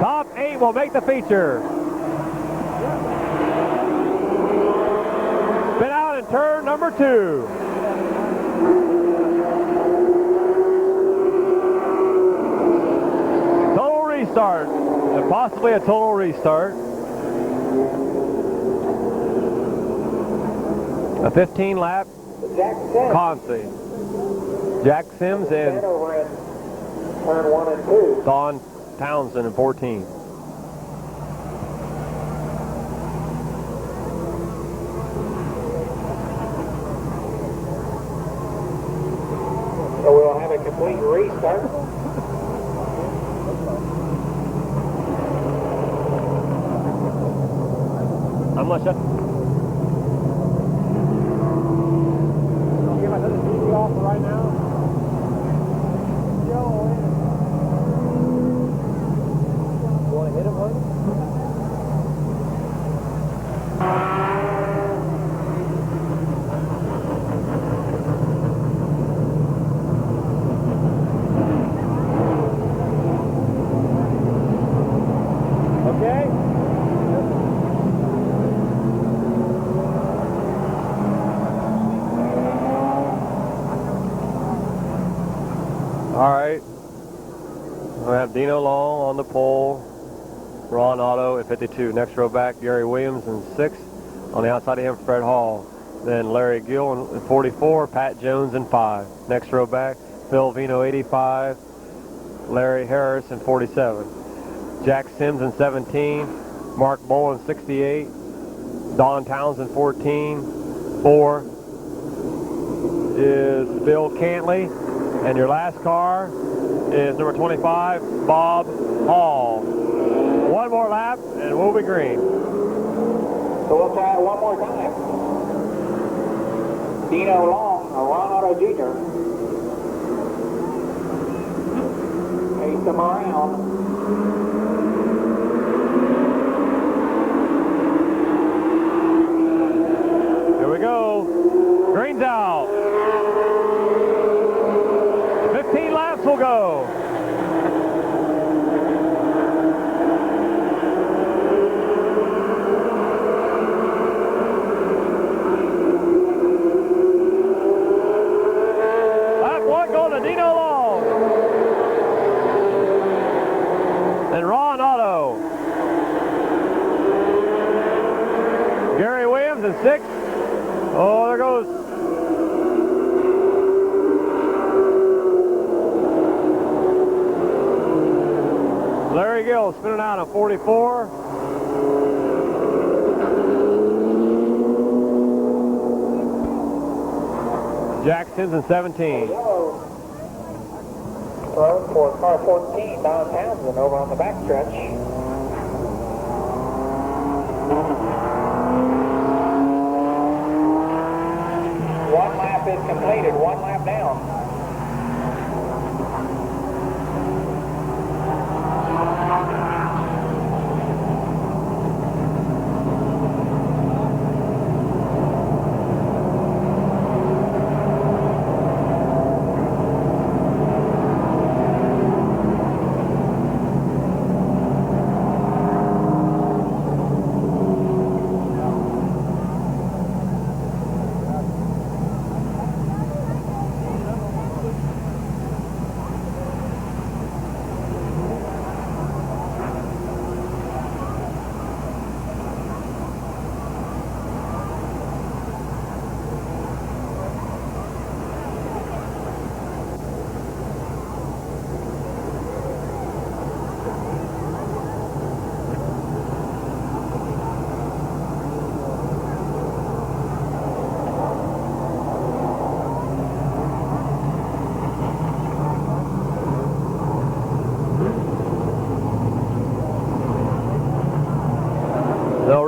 Top 8 will make the feature. Spin out in turn number 2. Total restart. And possibly a total restart. A 15 lap Jack Sims. Concy. Jack Sims and Over in turn 1 and 2. Don Townsend in 14. So we'll have a complete restart. How much? I'll give myself the TV off right now. You want to hit it one? Okay. All right. We have Dino Long on the pole. Ron Otto at 52. Next row back, Gary Williams in 6. On the outside of him, Fred Hall. Then Larry Gill in 44. Pat Jones in 5. Next row back, Phil Vino 85. Larry Harris in 47. Jack Sims in 17. Mark Bowen 68. Don Townsend 14. 4 is Bill Cantley. And your last car is number 25, Bob Hall. One more lap, and we'll be green. So we'll try it one more time. Dino Long, Ron Otto Jr. Pace them around. Here we go. Green's out. 15 laps will go. Lap 1 going to Dino Long. And Ron Otto. Gary Williams in 6. Oh, there goes. Larry Gill spinning out on 44. Jack Sims in 17. Road for car 14, Don Townsend over on the backstretch. One lap is completed, 1 lap down.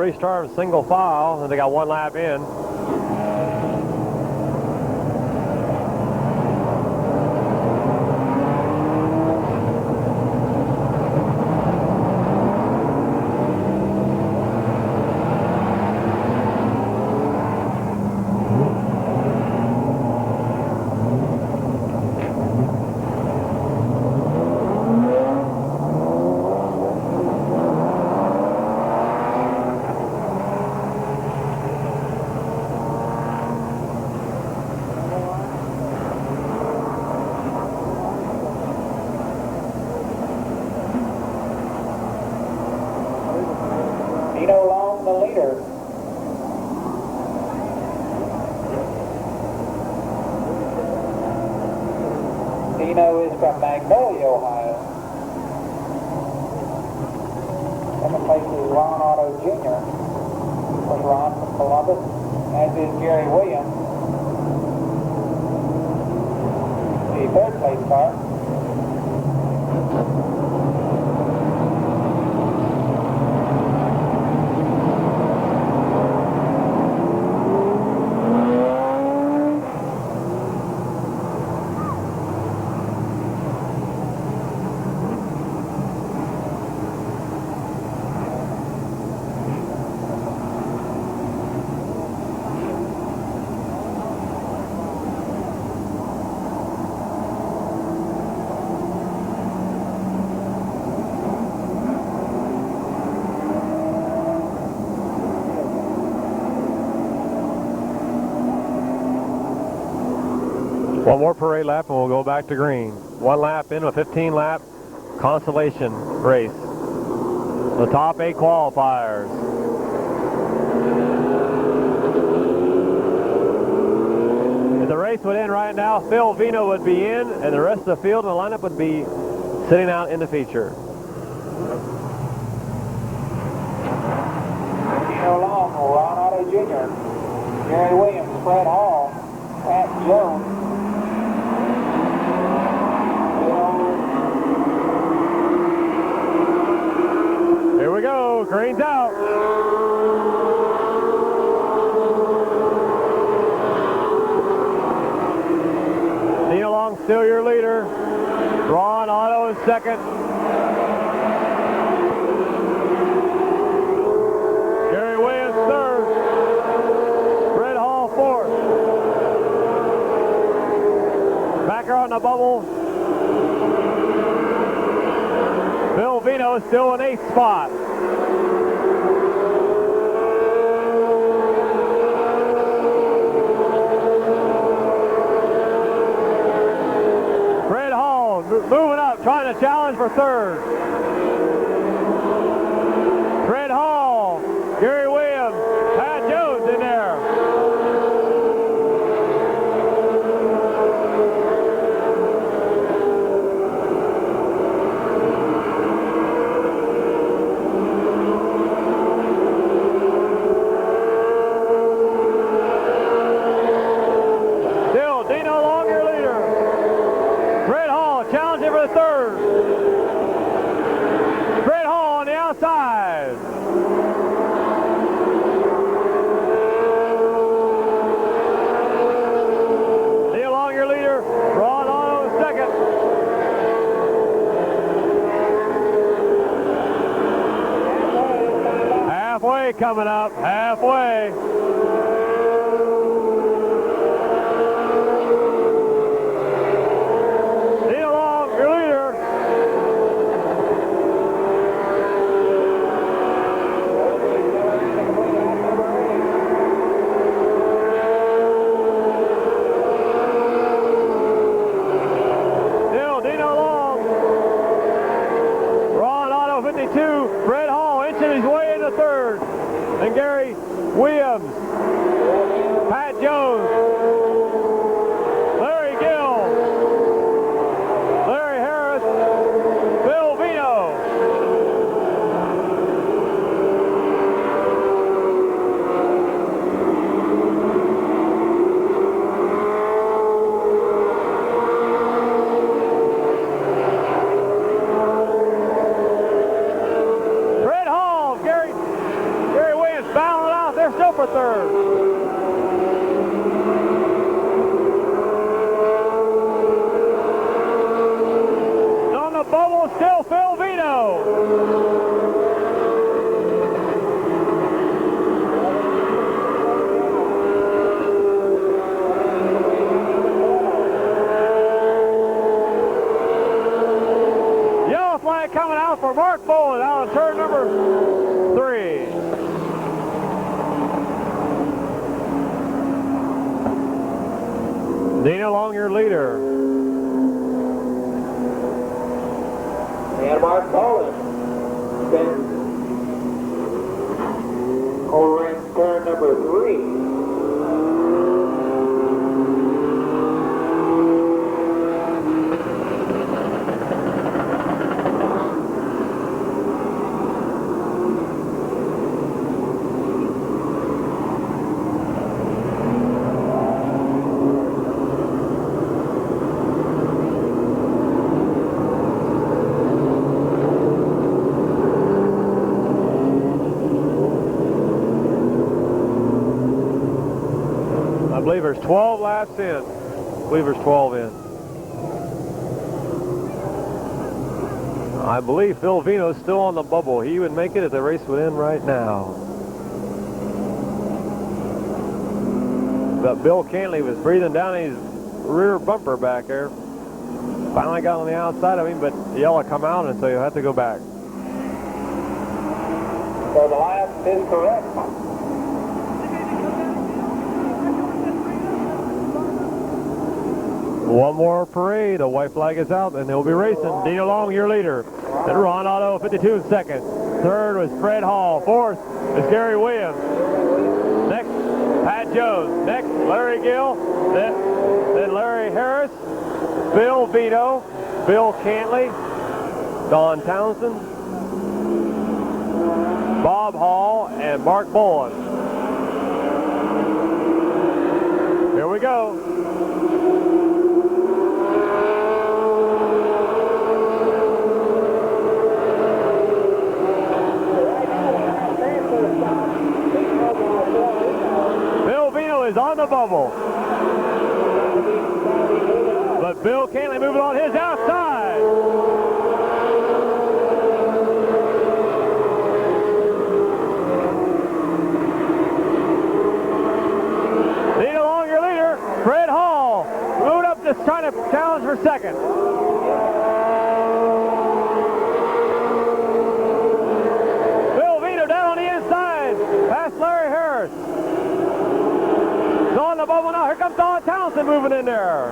race start in single file, and they got 1 lap in. From Magnolia, Ohio. Second place is Ron Otto Jr. From Ron from Columbus, as is Gary Williams. The third place car. One more parade lap and we'll go back to green. 1 lap in a 15-lap consolation race. The top 8 qualifiers. If the race would end right now, Phil Vino would be in, and the rest of the field and the lineup would be sitting out in the feature. Dino Long, Ron Otto Jr., Gary Williams, Fred Hall, Pat Jones. Here we go, green's out. Dino Long still your leader. Ron Otto in second. Gary Williams third. Fred Hall fourth. Back on the bubble. Phil Vino still in 8th spot. Fred Hall moving up, trying to challenge for 3rd. Fred Hall, Gary Williams, Pat Jones in there. Coming up halfway. Dino Long, your leader. Still Dino Long. Ron Otto 52. Fred Hall inching his way into 3rd. And Gary Williams for Mark Bowen out of turn number 3. Dino Long, your leader. And Mark Bowen spins over in turn number 3. I believe there's 12 laps in. I believe there's 12 in. I believe Phil Vino's still on the bubble. He would make it if the race would end right now. But Bill Cantley was breathing down his rear bumper back there. Finally got on the outside of him, but the yellow come out, and so you'll have to go back. So the last is correct. One more parade. A white flag is out, and they'll be racing. Dino Long, your leader. Then Ron Otto, 52 in second. Third was Fred Hall. Fourth is Gary Williams. Next, Pat Jones. Next, Larry Gill. Then Larry Harris. Bill Vito. Bill Cantley. Don Townsend. Bob Hall and Mark Bowen. Here we go. Is on the bubble, but Bill Cantley moving on his outside. Dino Long, your leader. Fred Hall moving up, just trying to challenge for second. Bill Vito down on the inside, past Larry Harris. On the bubble now. Here comes Don Townsend moving in there.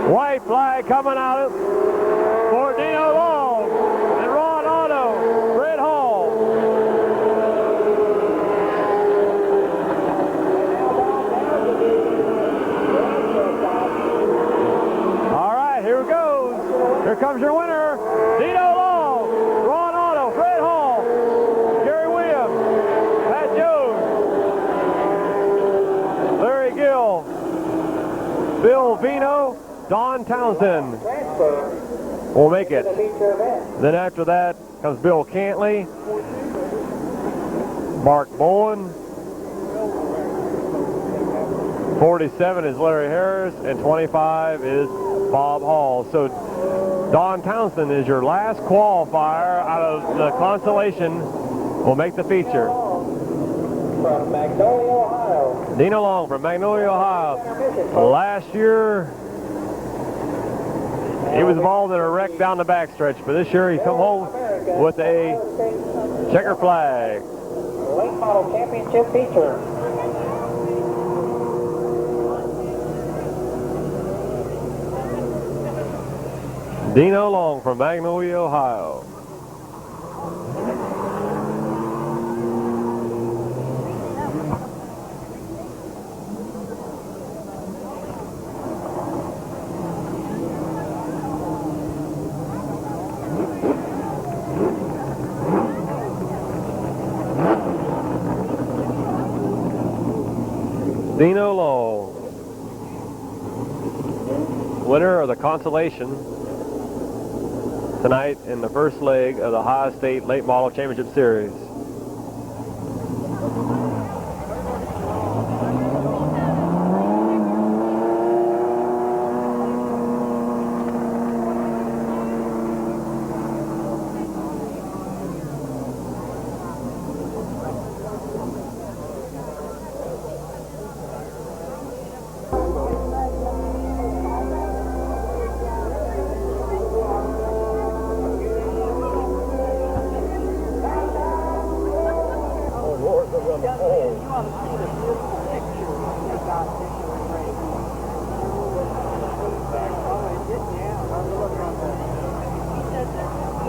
White flag coming out for Dino Long and Ron Otto, Fred Hall. All right, here it goes. Here comes your winner, Dino Long, Ron Otto, Fred Hall, Gary Williams, Pat Jones, Larry Gill, Bill Vino, Don Townsend will make it. Then after that comes Bill Cantley, Mark Bowen, 47 is Larry Harris, and 25 is Bob Hall. So Don Townsend is your last qualifier out of the Constellation, will make the feature. From Magnolia, Ohio. Dino Long from Magnolia, Ohio. Last year, he was involved in a wreck down the backstretch, but this year he come home with a checker flag. Late model championship feature. Dino Long from Magnolia, Ohio. Dino Long, winner of the Consolation tonight in the first leg of the Ohio State Late Model Championship Series.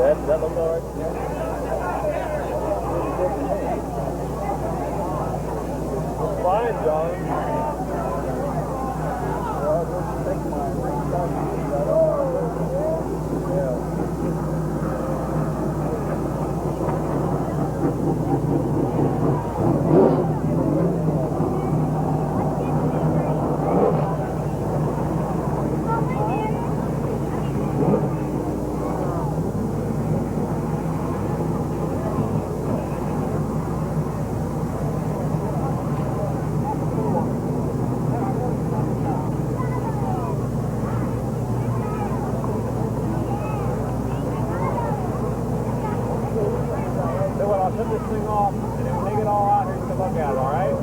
That looks all right. Fine, John. Well, just take my I'll put this thing off and then take it all out here to look at it, all right?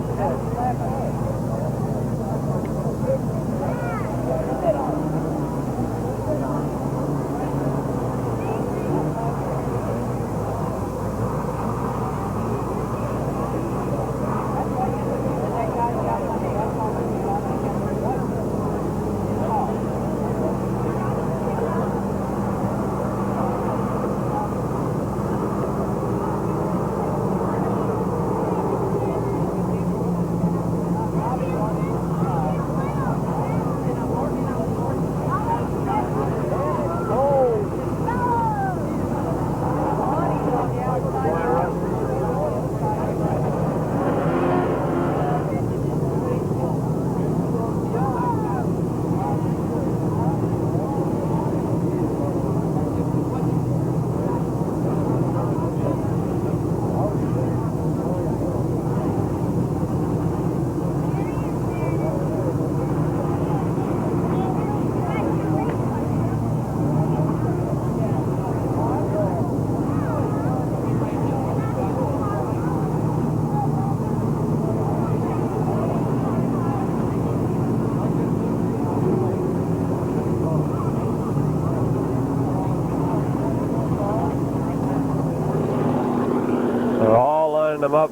Them up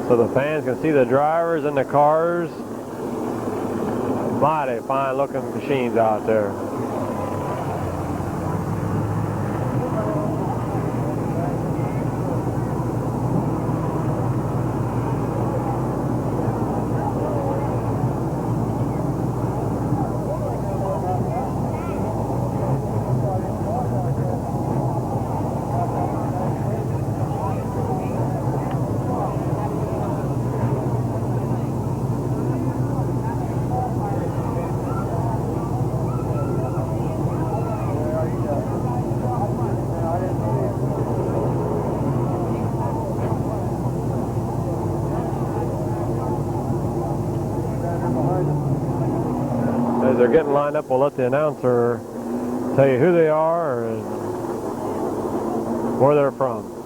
so the fans can see the drivers and the cars. Mighty fine looking machines out there. As they're getting lined up, we'll let the announcer tell you who they are and where they're from.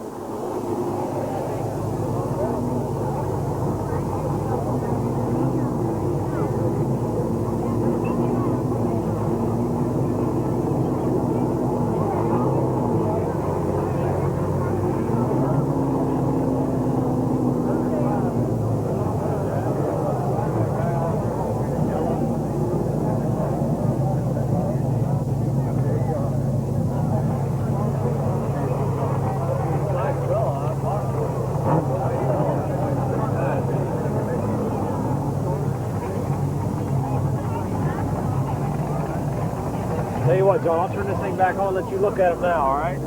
Tell you what, John, I'll turn this thing back on and let you look at them now, all right?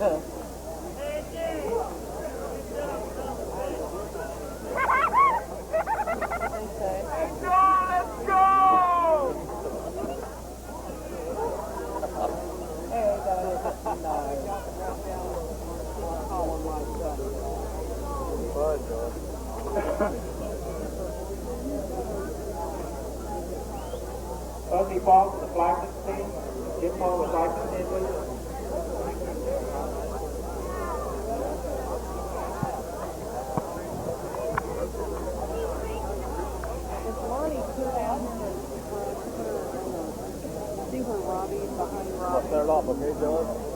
Fuzzy Fox, the flaxen team. Gitmo with flaxen ninjas. It's Lonnie put out see where Robbie's behind Robbie. I'll set it off, okay, John?